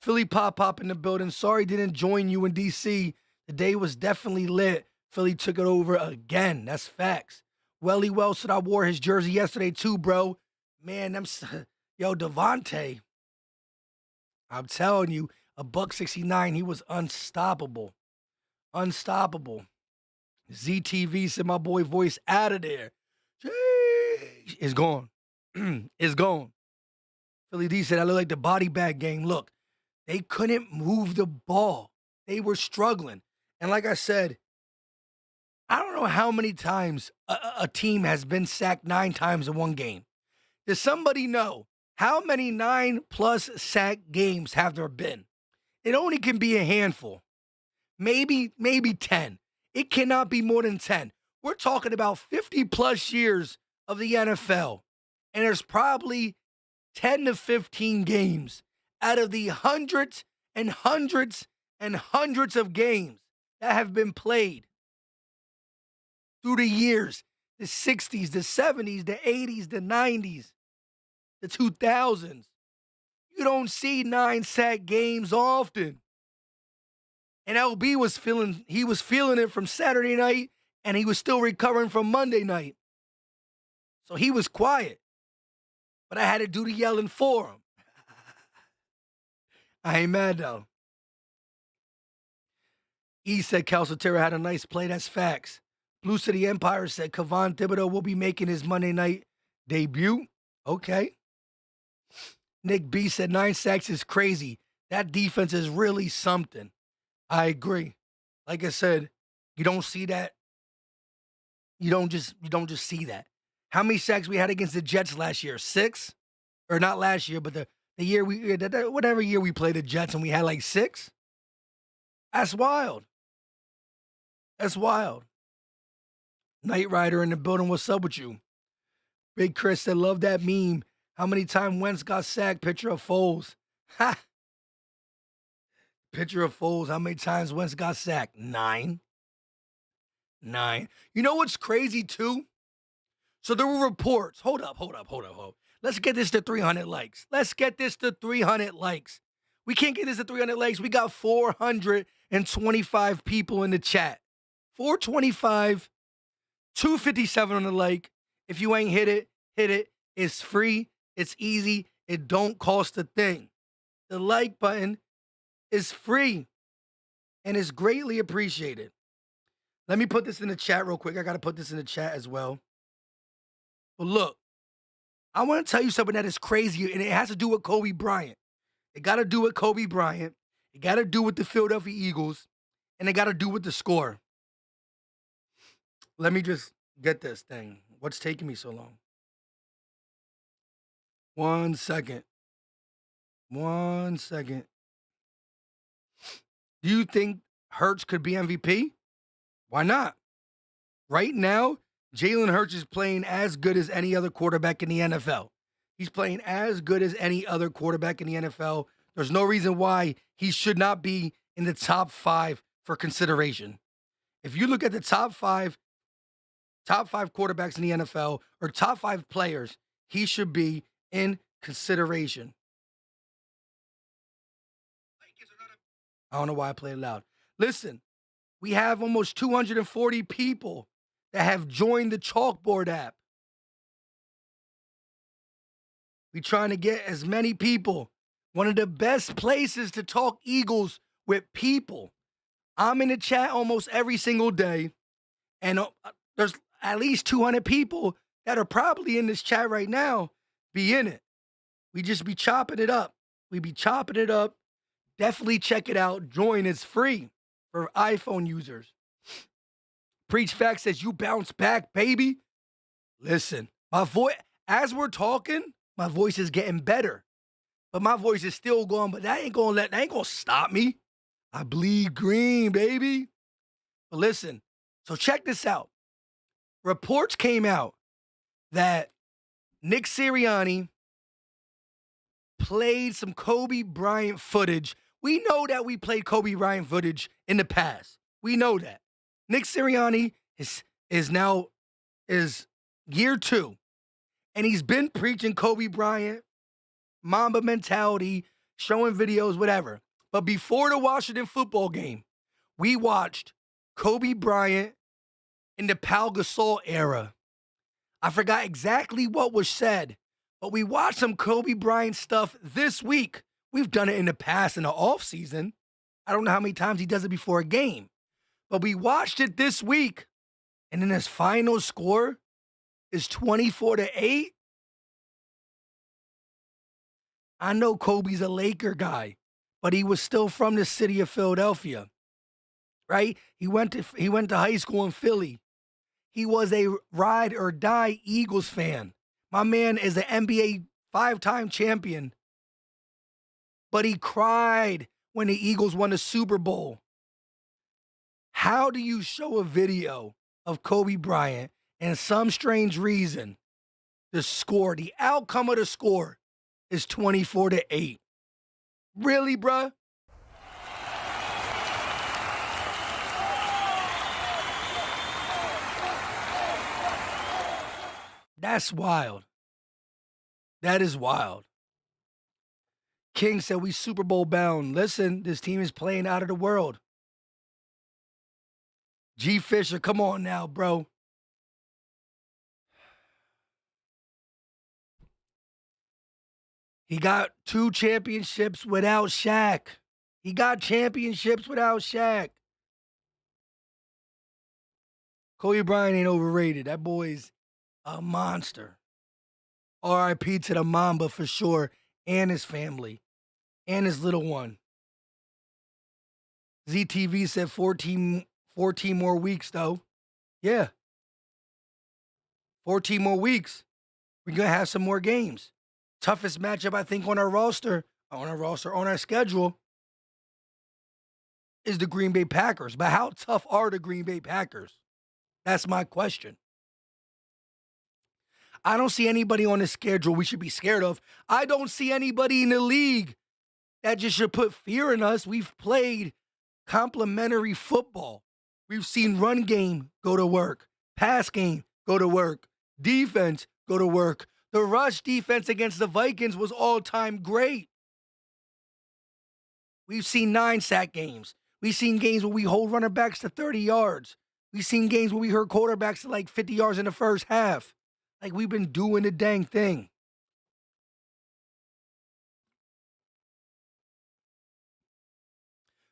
[SPEAKER 1] Philly Pop in the building. Sorry didn't join you in DC. The day was definitely lit. Philly took it over again. That's facts. Welly Well said I wore his jersey yesterday too, bro. Man, yo, Devontae. I'm telling you, a $169, he was unstoppable. Unstoppable. ZTV said my boy voice out of there. Jeez. It's gone. It's gone. Philly D said I look like the body bag gang. Look, they couldn't move the ball. They were struggling. And like I said, I don't know how many times a team has been sacked 9 times in one game. Does somebody know how many 9+ sack games have there been? It only can be a handful. Maybe 10. It cannot be more than 10. We're talking about 50+ years of the NFL. And there's probably 10 to 15 games out of the hundreds and hundreds and hundreds of games that have been played through the years, the 60s, the 70s, the 80s, the 90s, the 2000s. You don't see 9 sack games often. And LB was feeling it from Saturday night, and he was still recovering from Monday night. So he was quiet. But I had to do the yelling for him. I ain't mad though. E said Calcaterra had a nice play. That's facts. Blue City Empire said Kevon Thibodeau will be making his Monday night debut. Okay. Nick B said 9 sacks is crazy. That defense is really something. I agree. Like I said, you don't see that. You don't just see that. How many sacks we had against the Jets last year? 6? Or not last year, but the year whatever year we played the Jets and we had like 6? That's wild. That's wild. Knight Rider in the building, what's up with you? Big Chris said, love that meme. How many times Wentz got sacked? Picture of Foles. Ha! Picture of Foles. How many times Wentz got sacked? 9. 9. You know what's crazy too? So there were reports. Hold up. Let's get this to 300 likes. Let's get this to 300 likes. We can't get this to 300 likes. We got 425 people in the chat. 425, 257 on the like. If you ain't hit it, hit it. It's free. It's easy. It don't cost a thing. The like button is free and is greatly appreciated. Let me put this in the chat real quick. I got to put this in the chat as well. But look, I want to tell you something that is crazy, and it has to do with Kobe Bryant. It got to do with Kobe Bryant. It got to do with the Philadelphia Eagles, and it got to do with the score. Let me just get this thing. What's taking me so long? 1 second. 1 second. Do you think Hurts could be MVP? Why not? Right now, Jalen Hurts is playing as good as any other quarterback in the NFL. He's playing as good as any other quarterback in the NFL. There's no reason why he should not be in the top 5 for consideration. If you look at the top five quarterbacks in the NFL or top 5 players, he should be in consideration. I don't know why I played it loud. Listen, we have almost 240 people that have joined the Chalkboard app. We're trying to get as many people. One of the best places to talk Eagles with people. I'm in the chat almost every single day, and there's at least 200 people that are probably in this chat right now be in it. We just be chopping it up. We be chopping it up. Definitely check it out. Join. It's free for iPhone users. Preach Fact says, you bounce back, baby. Listen, my voice, as we're talking, my voice is getting better. but my voice is still going, but that ain't gonna stop me. I bleed green, baby. But listen, so check this out. Reports came out that Nick Sirianni played some Kobe Bryant footage. We know that we played Kobe Bryant footage in the past. We know that. Nick Sirianni is now year 2, and he's been preaching Kobe Bryant, Mamba mentality, showing videos, whatever. But before the Washington football game, we watched Kobe Bryant in the Pau Gasol era. I forgot exactly what was said, but we watched some Kobe Bryant stuff this week. We've done it in the past in the offseason. I don't know how many times he does it before a game, but we watched it this week, and then his final score is 24-8. I know Kobe's a Laker guy, but he was still from the city of Philadelphia, right? He went to high school in Philly. He was a ride or die Eagles fan. My man is an NBA 5-time champion, but he cried when the Eagles won the Super Bowl. How do you show a video of Kobe Bryant and some strange reason the outcome of the score is 24-8? Really, bruh? That's wild. That is wild. King said we Super Bowl bound. Listen, this team is playing out of the world. G. Fisher, come on now, bro. He got 2 championships without Shaq. He got championships without Shaq. Kobe Bryant ain't overrated. That boy's a monster. R.I.P. to the Mamba for sure, and his family, and his little one. ZTV said 14 more weeks, though. Yeah. 14 more weeks. We're going to have some more games. Toughest matchup, I think, on our schedule, is the Green Bay Packers. But how tough are the Green Bay Packers? That's my question. I don't see anybody on the schedule we should be scared of. I don't see anybody in the league that just should put fear in us. We've played complementary football. We've seen run game go to work, pass game go to work, defense go to work. The rush defense against the Vikings was all-time great. We've seen 9-sack games. We've seen games where we hold running backs to 30 yards. We've seen games where we hurt quarterbacks to like 50 yards in the first half. Like, we've been doing the dang thing.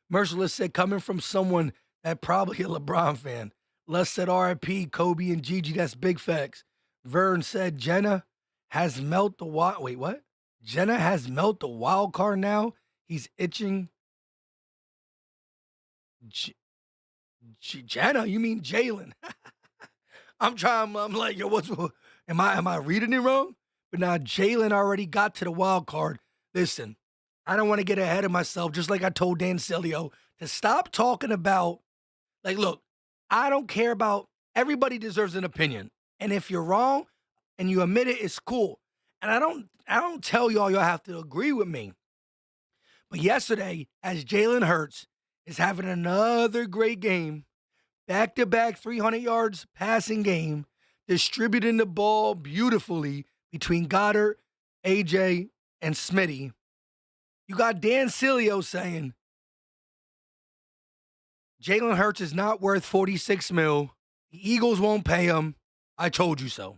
[SPEAKER 1] Merciless said, coming from someone that probably a LeBron fan. Les said, RIP, Kobe and Gigi. That's big facts. Vern said, Jenna has melt the wild. Wait, what? Jenna has melt the wild card now. He's itching. Jenna, you mean Jalen? I'm like, yo, am I reading it wrong? But now Jalen already got to the wild card. Listen, I don't want to get ahead of myself, just like I told Dan Cilio, to stop talking about, like, look, I don't care about, everybody deserves an opinion. And if you're wrong and you admit it, it's cool. And I don't tell y'all have to agree with me. But yesterday, as Jalen Hurts is having another great game, back-to-back 300 yards passing game, distributing the ball beautifully between Goddard, AJ, and Smitty. You got Dan Cilio saying, Jalen Hurts is not worth $46 million. The Eagles won't pay him. I told you so.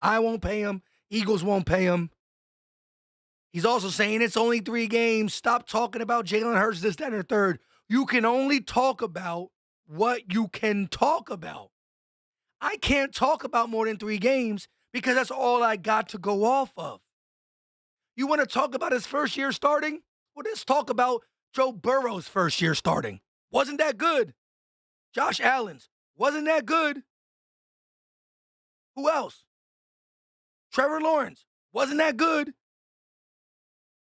[SPEAKER 1] I won't pay him. Eagles won't pay him. He's also saying it's only 3 games. Stop talking about Jalen Hurts, this, that, and the third. You can only talk about what you can talk about. I can't talk about more than 3 games because that's all I got to go off of. You want to talk about his first year starting? Well, let's talk about Joe Burrow's first year starting. Wasn't that good? Josh Allen's. Wasn't that good? Who else? Trevor Lawrence. Wasn't that good?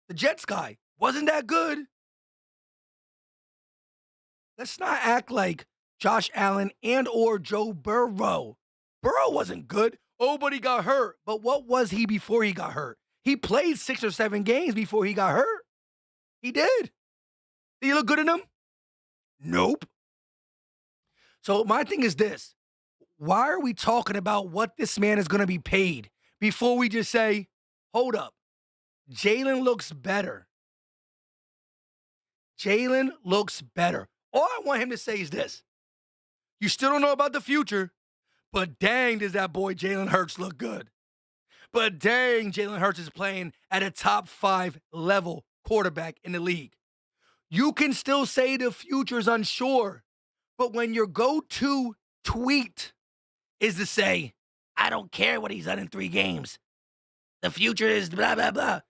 [SPEAKER 1] The Jets guy wasn't that good. Let's not act like Josh Allen and or Joe Burrow. Burrow wasn't good. Oh, but he got hurt. But what was he before he got hurt? He played 6 or 7 games before he got hurt. He did. Did he look good in them? Nope. So my thing is this. Why are we talking about what this man is going to be paid before we just say, hold up, Jalen looks better. Jalen looks better. All I want him to say is this. You still don't know about the future, but dang, does that boy Jalen Hurts look good. But dang, Jalen Hurts is playing at a top 5 level quarterback in the league. You can still say the future's unsure, but when your go-to tweet is to say, I don't care what he's done in 3 games. The future is blah, blah, blah.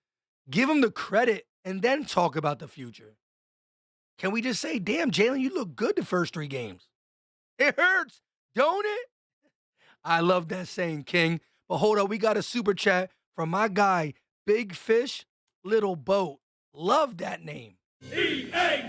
[SPEAKER 1] Give him the credit and then talk about the future. Can we just say, damn, Jalen, you look good the first 3 games? It hurts, don't it? I love that saying, King. But hold on, we got a super chat from my guy, Big Fish, Little Boat. Love that name.
[SPEAKER 3] E-A-G-L-E-S,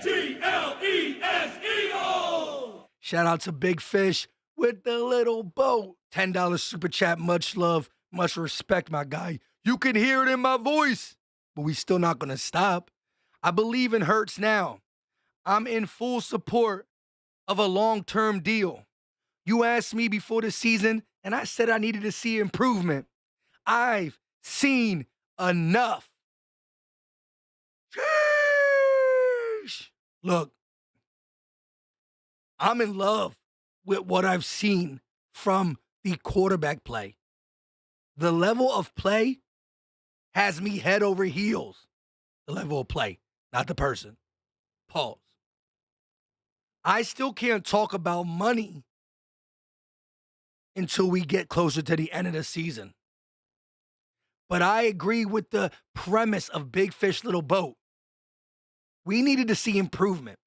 [SPEAKER 3] Eagles!
[SPEAKER 1] Shout out to Big Fish with the little boat. $10 super chat. Much love, much respect, my guy. You can hear it in my voice, but we still not going to stop. I believe in Hurts now. I'm in full support of a long-term deal. You asked me before the season, and I said I needed to see improvement. I've seen enough. Sheesh. Look, I'm in love with what I've seen from the quarterback play. The level of play has me head over heels. The level of play, not the person. Pause. I still can't talk about money until we get closer to the end of the season. But I agree with the premise of Big Fish, Little Boat. We needed to see improvement.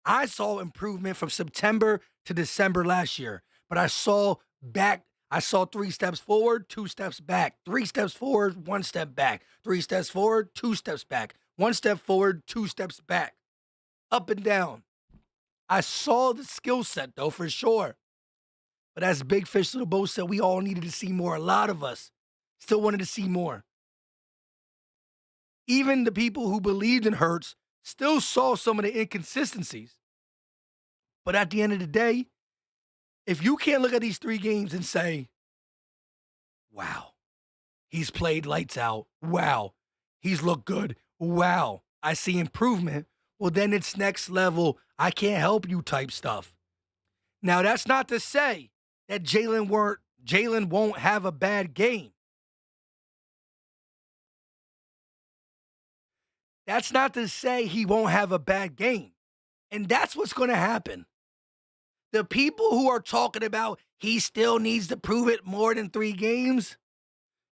[SPEAKER 1] I saw improvement from September to December last year, but I saw 3 steps forward, 2 steps back, 3 steps forward, 1 step back, 3 steps forward, 2 steps back, 1 step forward, 2 steps back, up and down. I saw the skill set, though, for sure. But as Big Fish Little Boat said, we all needed to see more. A lot of us still wanted to see more. Even the people who believed in Hurts still saw some of the inconsistencies. But at the end of the day, if you can't look at these 3 games and say, wow, he's played lights out. Wow, he's looked good. Wow, I see improvement. Well, then it's next level, I can't help you type stuff. Now, that's not to say that Jalen won't have a bad game. That's not to say he won't have a bad game. And that's what's going to happen. The people who are talking about he still needs to prove it more than 3 games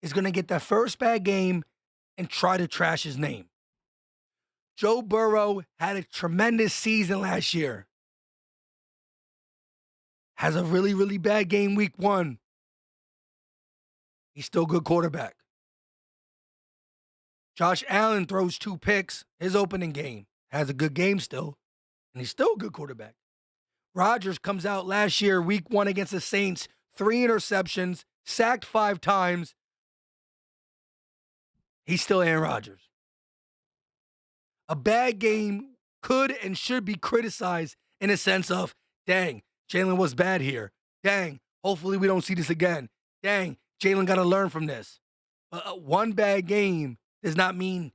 [SPEAKER 1] is going to get that first bad game and try to trash his name. Joe Burrow had a tremendous season last year. Has a really, really bad game week 1. He's still a good quarterback. Josh Allen throws 2 picks his opening game. Has a good game still. And he's still a good quarterback. Rodgers comes out last year, week 1 against the Saints, 3 interceptions, sacked 5 times. He's still Aaron Rodgers. A bad game could and should be criticized in a sense of, dang, Jalen was bad here. Dang, hopefully we don't see this again. Dang, Jalen got to learn from this. One bad game does not mean,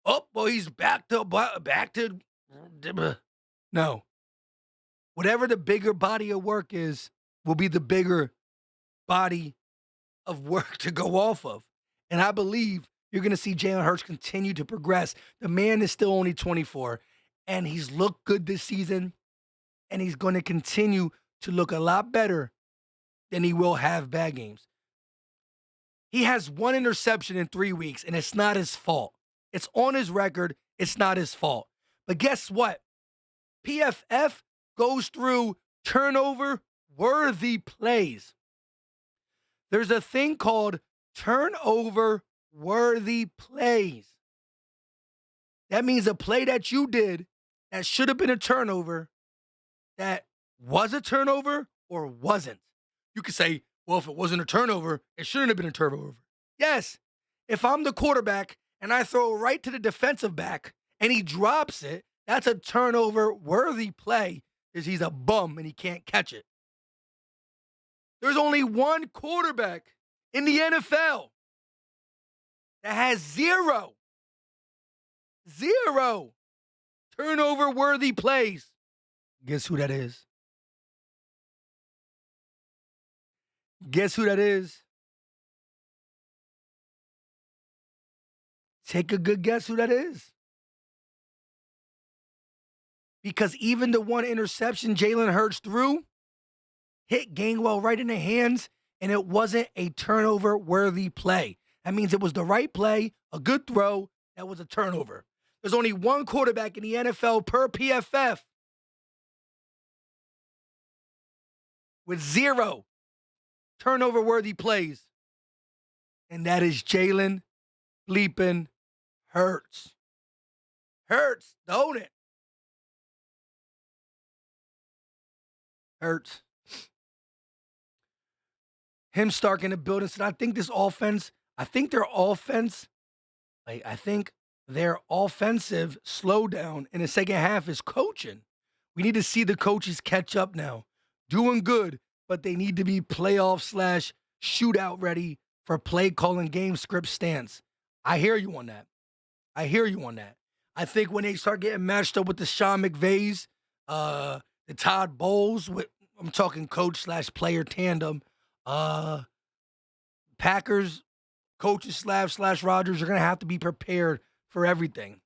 [SPEAKER 1] oh, well, he's back to. No. Whatever the bigger body of work is, will be the bigger body of work to go off of. And I believe you're going to see Jalen Hurts continue to progress. The man is still only 24, and he's looked good this season, and he's going to continue to look a lot better than he will have bad games. He has 1 interception in 3 weeks, and it's not his fault. It's on his record. It's not his fault. But guess what? PFF goes through turnover-worthy plays. There's a thing called turnover-worthy plays. That means a play that you did that should have been a turnover, that was a turnover or wasn't. You could say, well, if it wasn't a turnover, it shouldn't have been a turnover. Yes, if I'm the quarterback and I throw it right to the defensive back and he drops it, that's a turnover-worthy play because he's a bum and he can't catch it. There's only one quarterback in the NFL that has zero turnover-worthy plays. Guess who that is? Guess who that is? Take a good guess who that is. Because even the one interception Jalen Hurts threw hit Gainwell right in the hands, and it wasn't a turnover-worthy play. That means it was the right play, a good throw, that was a turnover. There's only one quarterback in the NFL per PFF with zero turnover-worthy plays, and that is Jalen bleeping Hurts. Hurts, don't it? Hurts. Him Stark in the building said, I think their offensive slowdown in the second half is coaching. We need to see the coaches catch up now. Doing good, but they need to be playoff / shootout ready for play calling game script stance. I hear you on that. I think when they start getting matched up with the Sean McVays, the Todd Bowles, I'm talking coach / player tandem, Packers coaches / Rodgers are going to have to be prepared for everything.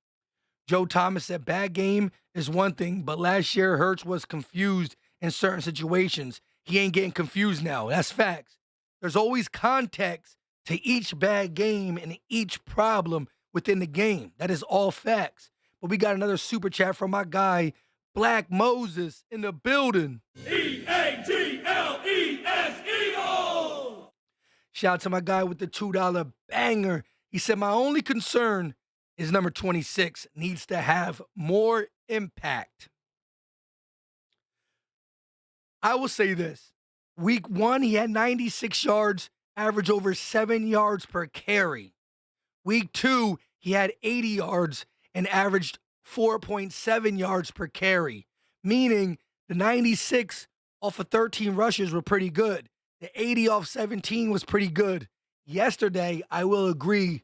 [SPEAKER 1] Joe Thomas said, bad game is one thing, but last year Hurts was confused in certain situations. He ain't getting confused now. That's facts. There's always context to each bad game and each problem within the game. That is all facts. But we got another super chat from my guy, Black Moses, in the building.
[SPEAKER 3] EAGLES Eagles!
[SPEAKER 1] Shout out to my guy with the $2 banger. He said, my only concern is number 26 needs to have more impact. I will say this. Week 1, he had 96 yards, average over 7 yards per carry. Week 2, he had 80 yards and averaged 4.7 yards per carry, meaning the 96 off of 13 rushes were pretty good. The 80 off 17 was pretty good. Yesterday, I will agree,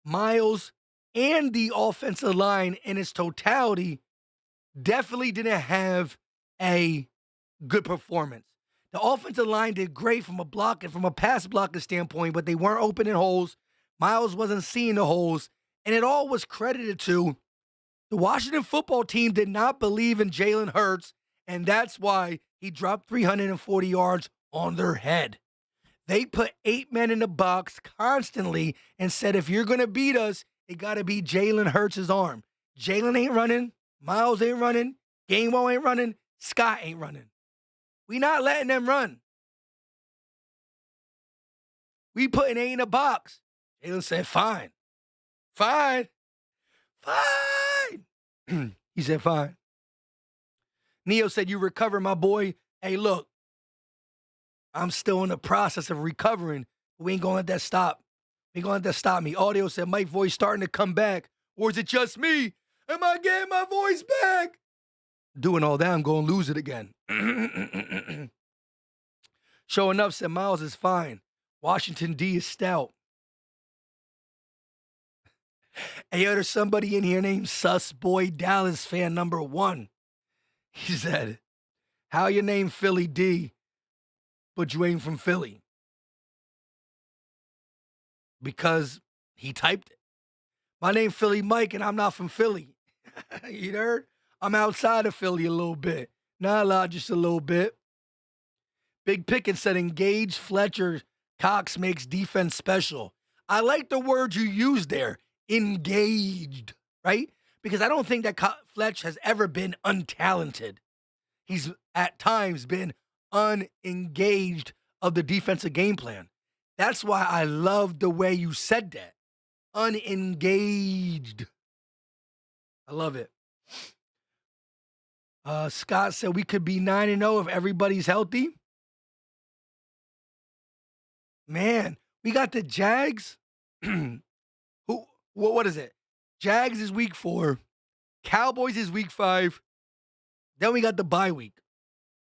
[SPEAKER 1] Miles and the offensive line in its totality definitely didn't have a good performance. The offensive line did great from a block and from a pass blocking standpoint, but they weren't opening holes. Miles wasn't seeing the holes, and it all was credited to the Washington football team did not believe in Jalen Hurts, and that's why he dropped 340 yards on their head. They put 8 men in the box constantly and said, if you're going to beat us, it got to be Jalen Hurts' arm. Jalen ain't running. Miles ain't running. Gainwell ain't running. Scott ain't running. We not letting them run. We putting 8 in the box. Jalen said, fine. Fine. Fine. He said, fine. Neo said, you recover, my boy. Hey, look, I'm still in the process of recovering. We ain't going to let that stop. We ain't going to let that stop me. Audio said, Mike's voice starting to come back. Or is it just me? Am I getting my voice back? Doing all that, I'm going to lose it again. Sure enough, said Miles is fine. Washington D is stout. Hey, there's somebody in here named Sus Boy Dallas fan number 1. He said, how your name Philly D, but you ain't from Philly? Because he typed it. My name Philly Mike, and I'm not from Philly. You heard? I'm outside of Philly a little bit. Not a lot, just a little bit. Big Pickens said, engage Fletcher. Cox makes defense special. I like the word you used there, engaged, right? Because I don't think that Fletch has ever been untalented. He's at times been unengaged of the defensive game plan. That's why I love the way you said that. Unengaged. I love it. Scott said we could be 9-0 if everybody's healthy. Man, we got the Jags. Who? What is it? Jags is week 4. Cowboys is week 5. Then we got the bye week,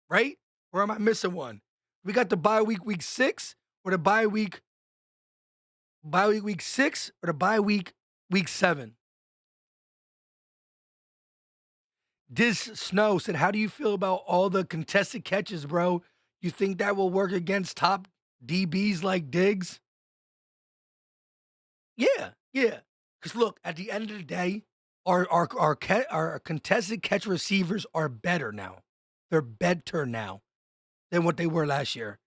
[SPEAKER 1] right? Or am I missing one? We got the bye week 6, or the bye week week 6, or the bye week 7. This Snow said, how do you feel about all the contested catches, bro? You think that will work against top DBs like Diggs? Yeah. Because look, at the end of the day, our contested catch receivers are better now. They're better now than what they were last year.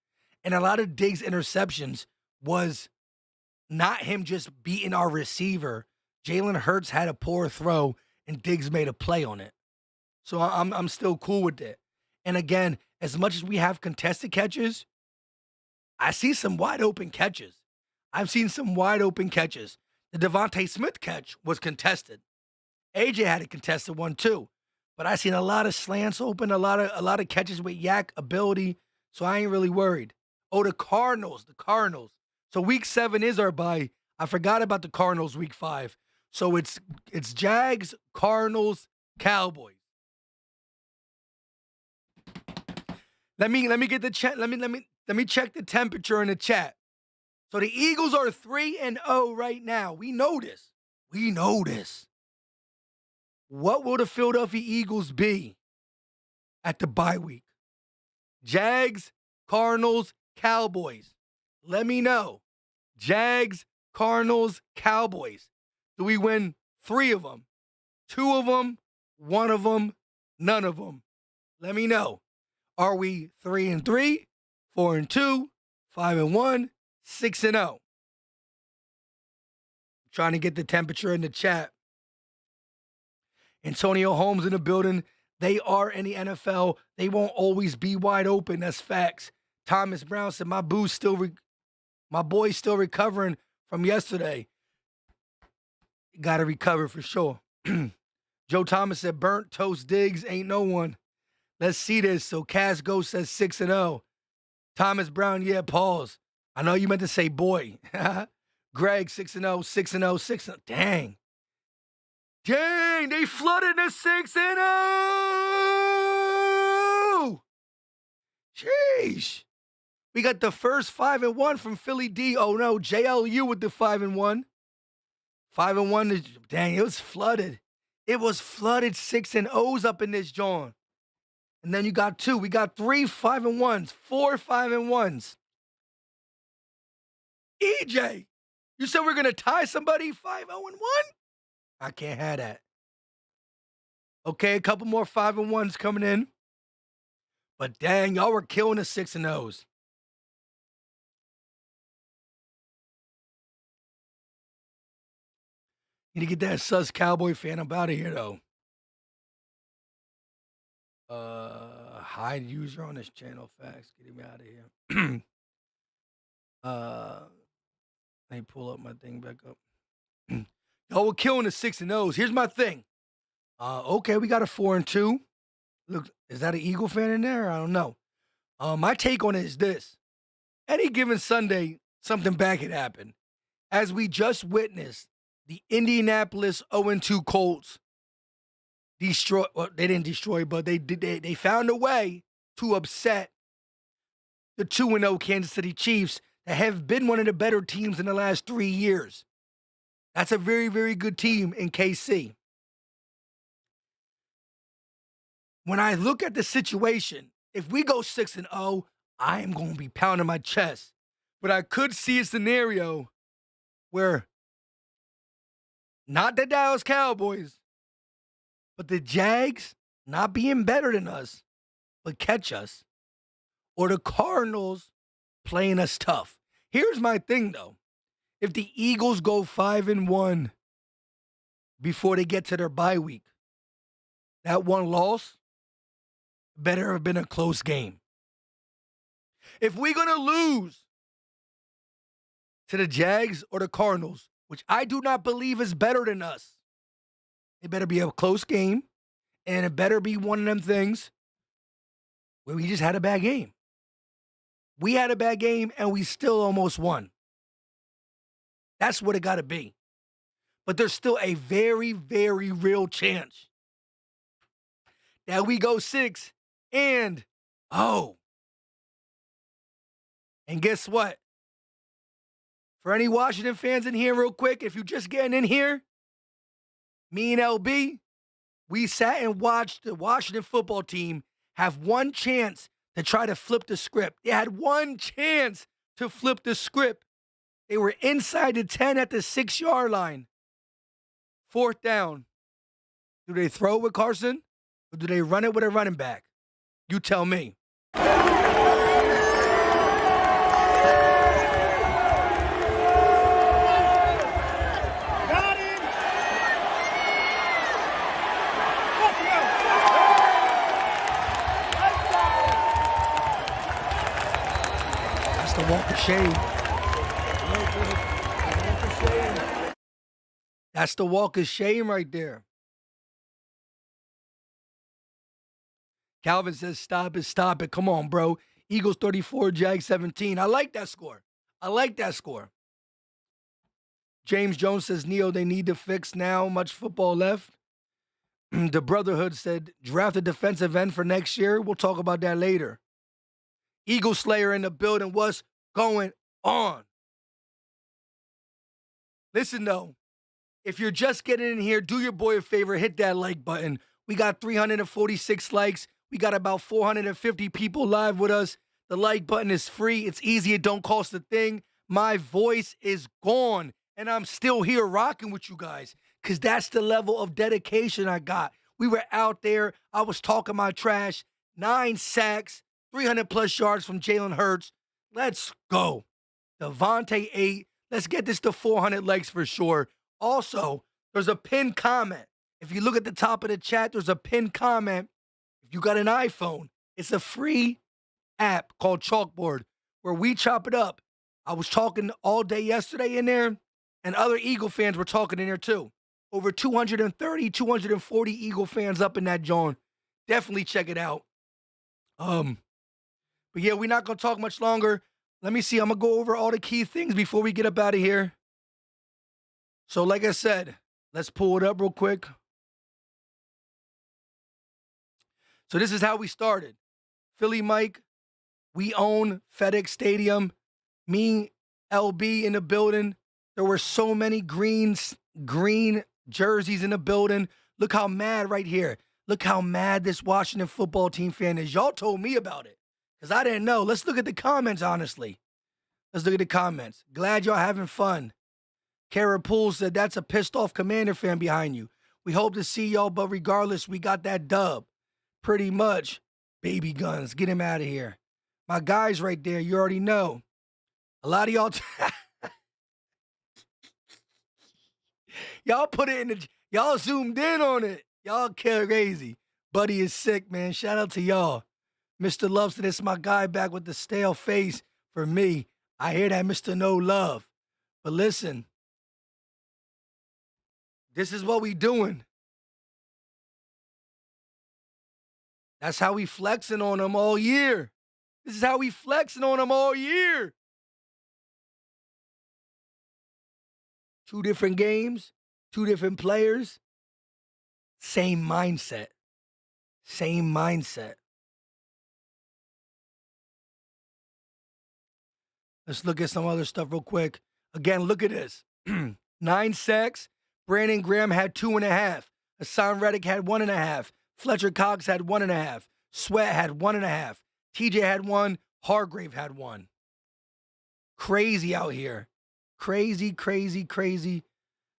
[SPEAKER 1] And a lot of Diggs' interceptions was not him just beating our receiver. Jalen Hurts had a poor throw, and Diggs made a play on it. So I'm still cool with it. And again, as much as we have contested catches, I see some wide open catches. I've seen some wide open catches. The Devontae Smith catch was contested. AJ had a contested one too. But I seen a lot of slants open, a lot of catches with yak ability. So I ain't really worried. Oh, the Cardinals. So week 7 is our bye. I forgot about the Cardinals week 5. So it's Jags, Cardinals, Cowboys. Let me get the chat. Let me check the temperature in the chat. So the Eagles are 3-0 right now. We know this. What will the Philadelphia Eagles be at the bye week? Jags, Cardinals, Cowboys. Let me know. Jags, Cardinals, Cowboys. Do we win 3 of them? 2 of them? 1 of them? None of them? Let me know. Are we 3-3, 4-2, 5-1, 6-0? Trying to get the temperature in the chat. Antonio Holmes in the building. They are in the NFL. They won't always be wide open. That's facts. Thomas Brown said, my boy's still recovering from yesterday. Got to recover for sure. Joe Thomas said, burnt toast Diggs ain't no one. Let's see this. So Cass Ghost says 6-0. Thomas Brown, yeah, pause. I know you meant to say boy. Greg, 6-0, 6-0, 6-0. Dang, they flooded the 6-0. Sheesh. We got the first 5-1 from Philly D. Oh no, JLU with the 5-1. 5-1. Dang, it was flooded. It was flooded 6-0s up in this joint. And then you got 2. We got 3 5-1s, 4 5-1s. EJ, you said we're gonna tie somebody 5-0-1? I can't have that. Okay, a couple more 5-1s coming in. But dang, y'all were killing the 6-0s. Need to get that sus Cowboy fan up out of here, though. Hide user on this channel. Facts. Get him out of here. Let me pull up my thing back up. Y'all were killing the 6-0s. Here's my thing. Okay, we got a 4-2. Look, is that an Eagle fan in there? I don't know. My take on it is this. Any given Sunday, something bad could happen. As we just witnessed, the Indianapolis 0-2 Colts destroy. Well, they didn't destroy, but they found a way to upset the 2-0 Kansas City Chiefs that have been one of the better teams in the last 3 years. That's a very, very good team in KC. When I look at the situation, if we go 6-0, I am going to be pounding my chest. But I could see a scenario where not the Dallas Cowboys, but the Jags not being better than us, but catch us, or the Cardinals playing us tough. Here's my thing, though. If the Eagles go 5-1 before they get to their bye week, that one loss better have been a close game. If we're going to lose to the Jags or the Cardinals, which I do not believe is better than us, It better be a close game, and it better be one of them things where we just had a bad game. We had a bad game, and we still almost won. That's what it got to be. But there's still a very, very real chance that we go 6 and 0. And guess what? For any Washington fans in here, real quick, if you're just getting in here, me and LB, we sat and watched the Washington football team have one chance to try to flip the script. They had one chance to flip the script. They were inside the 10 at the 6-yard line. 4th down. Do they throw it with Carson, or do they run it with a running back? You tell me. That's the walk of shame. That's the walk of shame right there. Calvin says, stop it, stop it. Come on, bro. Eagles 34, Jags 17. I like that score. James Jones says, Neo, they need to fix now. Much football left. The Brotherhood said, draft a defensive end for next year. We'll talk about that later. Eagle Slayer in the building. What's going on? Listen, though. If you're just getting in here, do your boy a favor. Hit that like button. We got 346 likes. We got about 450 people live with us. The like button is free. It's easy. It don't cost a thing. My voice is gone, and I'm still here rocking with you guys because that's the level of dedication I got. We were out there. I was talking my trash. 9 sacks, 300-plus yards from Jalen Hurts. Let's go. Devontae 8. Let's get this to 400 likes for sure. Also, there's a pinned comment. If you look at the top of the chat, there's a pinned comment. If you got an iPhone, it's a free app called Chalkboard where we chop it up. I was talking all day yesterday in there, and other Eagle fans were talking in there too. Over 230, 240 Eagle fans up in that joint. Definitely check it out. But yeah, we're not going to talk much longer. Let me see. I'm going to go over all the key things before we get up out of here. So like I said, let's pull it up real quick. So this is how we started. Philly Mike, we own FedEx Stadium. Me, LB in the building. There were so many green jerseys in the building. Look how mad right here. Look how mad this Washington football team fan is. Y'all told me about it because I didn't know. Let's look at the comments, honestly. Let's look at the comments. Glad y'all having fun. Kara Poole said, that's a pissed off Commander fan behind you. We hope to see y'all, but regardless, we got that dub. Pretty much. Baby guns. Get him out of here. My guys right there, you already know. A lot of y'all... y'all put it in the... Y'all zoomed in on it. Y'all crazy. Buddy is sick, man. Shout out to y'all. Mr. Love said, it's my guy back with the stale face for me. I hear that, Mr. No Love. But listen... This is what we doing. That's how we flexing on them all year. This is how we flexing on them all year. 2 different games, 2 different players, same mindset. Same mindset. Let's look at some other stuff real quick. Again, look at this. 9 sacks. Brandon Graham had 2.5. Hassan Reddick had 1.5. Fletcher Cox had 1.5. Sweat had 1.5. TJ had 1. Hargrave had 1. Crazy out here. Crazy, crazy, crazy.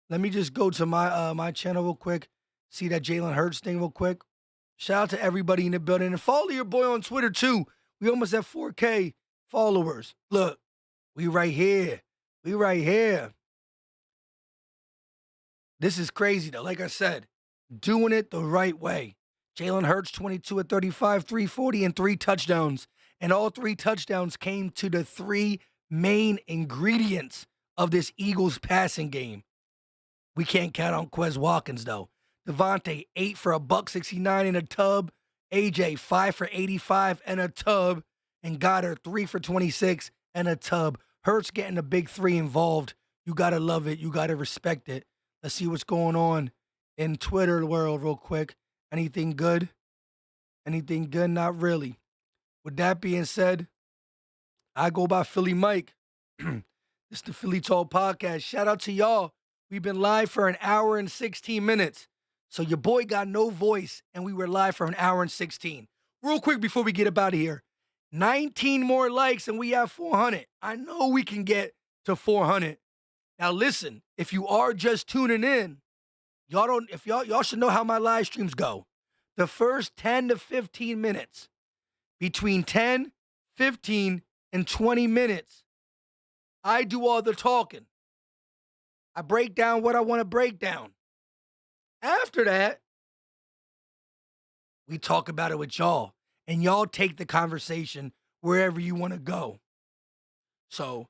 [SPEAKER 1] Let me just go to my channel real quick. See that Jalen Hurts thing real quick. Shout out to everybody in the building. And follow your boy on Twitter too. We almost have 4K followers. Look, we right here. We right here. This is crazy, though. Like I said, doing it the right way. Jalen Hurts, 22 at 35, 340, and 3 touchdowns. And all 3 touchdowns came to the 3 main ingredients of this Eagles passing game. We can't count on Quez Watkins, though. Devontae, 8 for $1.69 in a tub. AJ, 5 for 85 and a tub. And Goddard, 3 for 26 and a tub. Hurts getting the big three involved. You got to love it. You got to respect it. Let's see what's going on in Twitter world real quick. Anything good? Anything good? Not really. With that being said, I go by Philly Mike. It's the Philly Talk Podcast. Shout out to y'all. We've been live for an hour and 16 minutes. So your boy got no voice, and we were live for an hour and 16. Real quick before we get up out of here. 19 more likes, and we have 400. I know we can get to 400. Now listen, if you are just tuning in, y'all should know how my live streams go. The first 10 to 15 minutes, between 10, 15, and 20 minutes, I do all the talking. I break down what I want to break down. After that, we talk about it with y'all, and y'all take the conversation wherever you want to go. So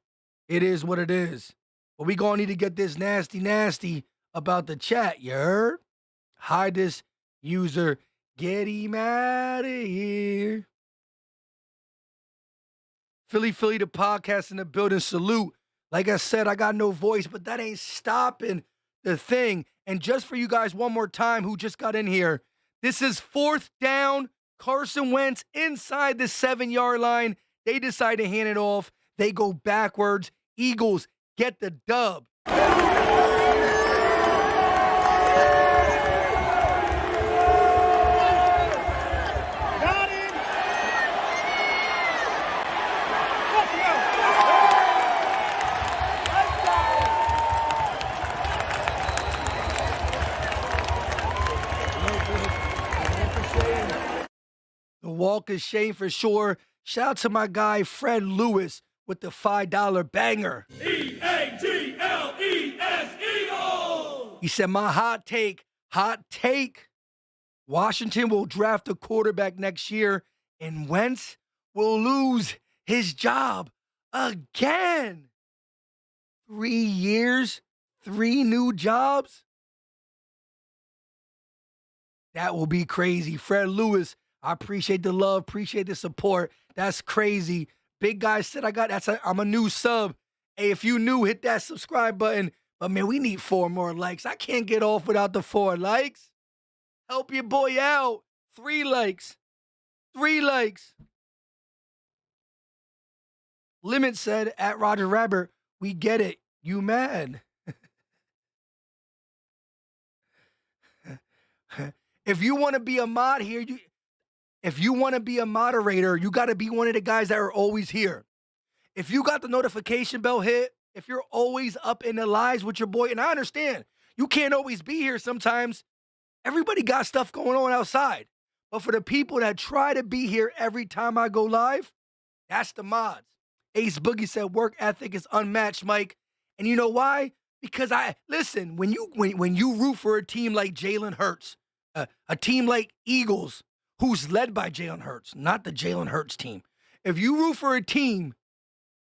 [SPEAKER 1] it is what it is. But we gonna need to get this nasty about the chat, you heard? Hide this user. Get him out of here. Philly, the podcast in the building. Salute. Like I said, I got no voice, but that ain't stopping the thing. And just for you guys one more time who just got in here, this is 4th down. Carson Wentz inside the 7-yard line. They decide to hand it off. They go backwards. Eagles get the dub. The walk of shame for sure. Shout out to my guy, Fred Lewis, with the $5 banger.
[SPEAKER 3] E-A-G-L-E-S, Eagles!
[SPEAKER 1] He said, my hot take. Washington will draft a quarterback next year, and Wentz will lose his job again. 3 years, 3 new jobs. That will be crazy. Fred Lewis, I appreciate the love, appreciate the support. That's crazy. Big guy said I'm a new sub. Hey, if you new, hit that subscribe button. But man, we need 4 more likes. I can't get off without the 4 likes. Help your boy out. 3 likes. 3 likes. Limit said, at Roger Rabbit, we get it. You mad? If you want to be a mod here, if you want to be a moderator, you got to be one of the guys that are always here. If you got the notification bell hit, if you're always up in the lives with your boy, and I understand, you can't always be here sometimes. Everybody got stuff going on outside. But for the people that try to be here every time I go live, that's the mods. Ace Boogie said work ethic is unmatched, Mike. And you know why? Because when you root for a team like Jalen Hurts, a team like Eagles, who's led by Jalen Hurts, not the Jalen Hurts team. If you root for a team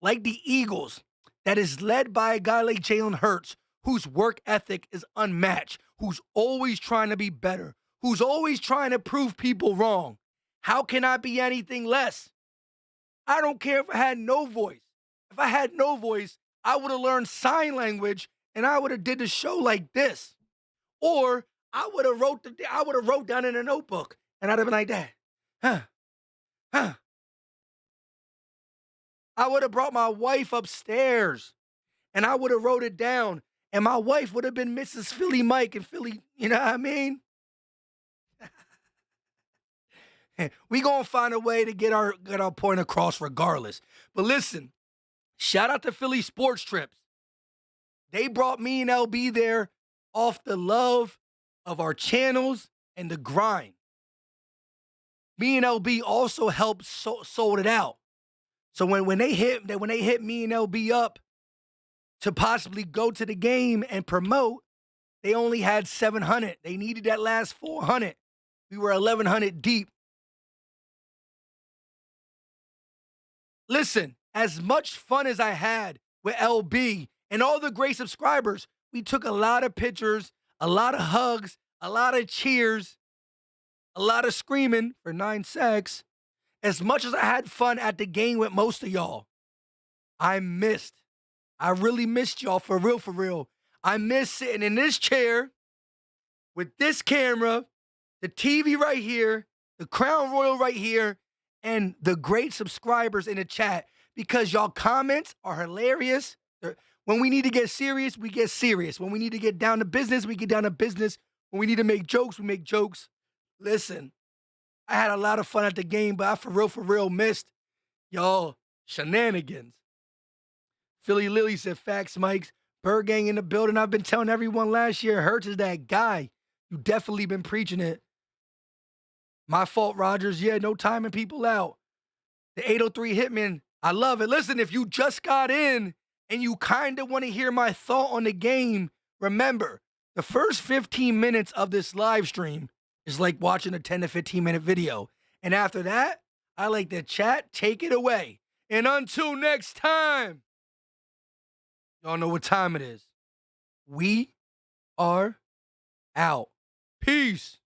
[SPEAKER 1] like the Eagles that is led by a guy like Jalen Hurts, whose work ethic is unmatched, who's always trying to be better, who's always trying to prove people wrong, how can I be anything less? I don't care if I had no voice. If I had no voice, I would have learned sign language and I would have did the show like this. Or I would have wrote down in a notebook and I'd have been like that. I would have brought my wife upstairs and I would have wrote it down and my wife would have been Mrs. Philly Mike and Philly, you know what I mean? We gonna find a way to get our point across regardless. But listen, shout out to Philly Sports Trips. They brought me and LB there off the love of our channels and the grind. Me and LB also helped sold it out. So when they hit me and LB up to possibly go to the game and promote, they only had 700. They needed that last 400. We were 1,100 deep. Listen, as much fun as I had with LB and all the great subscribers, we took a lot of pictures, a lot of hugs, a lot of cheers, a lot of screaming for 9 sacks. As much as I had fun at the game with most of y'all, I missed. I really missed y'all for real, for real. I miss sitting in this chair with this camera, the TV right here, the Crown Royal right here, and the great subscribers in the chat because y'all comments are hilarious. When we need to get serious, we get serious. When we need to get down to business, we get down to business. When we need to make jokes, we make jokes. Listen, I had a lot of fun at the game, but I for real missed y'all shenanigans. Philly Lily said, facts, Mike's. Bird Gang in the building. I've been telling everyone last year, Hurts is that guy. You definitely been preaching it. My fault, Rogers. Yeah, no timing people out. The 803 Hitman, I love it. Listen, if you just got in and you kind of want to hear my thought on the game, remember, the first 15 minutes of this live stream is like watching a 10 to 15-minute video. And after that, I like the chat. Take it away. And until next time, y'all know what time it is. We are out. Peace.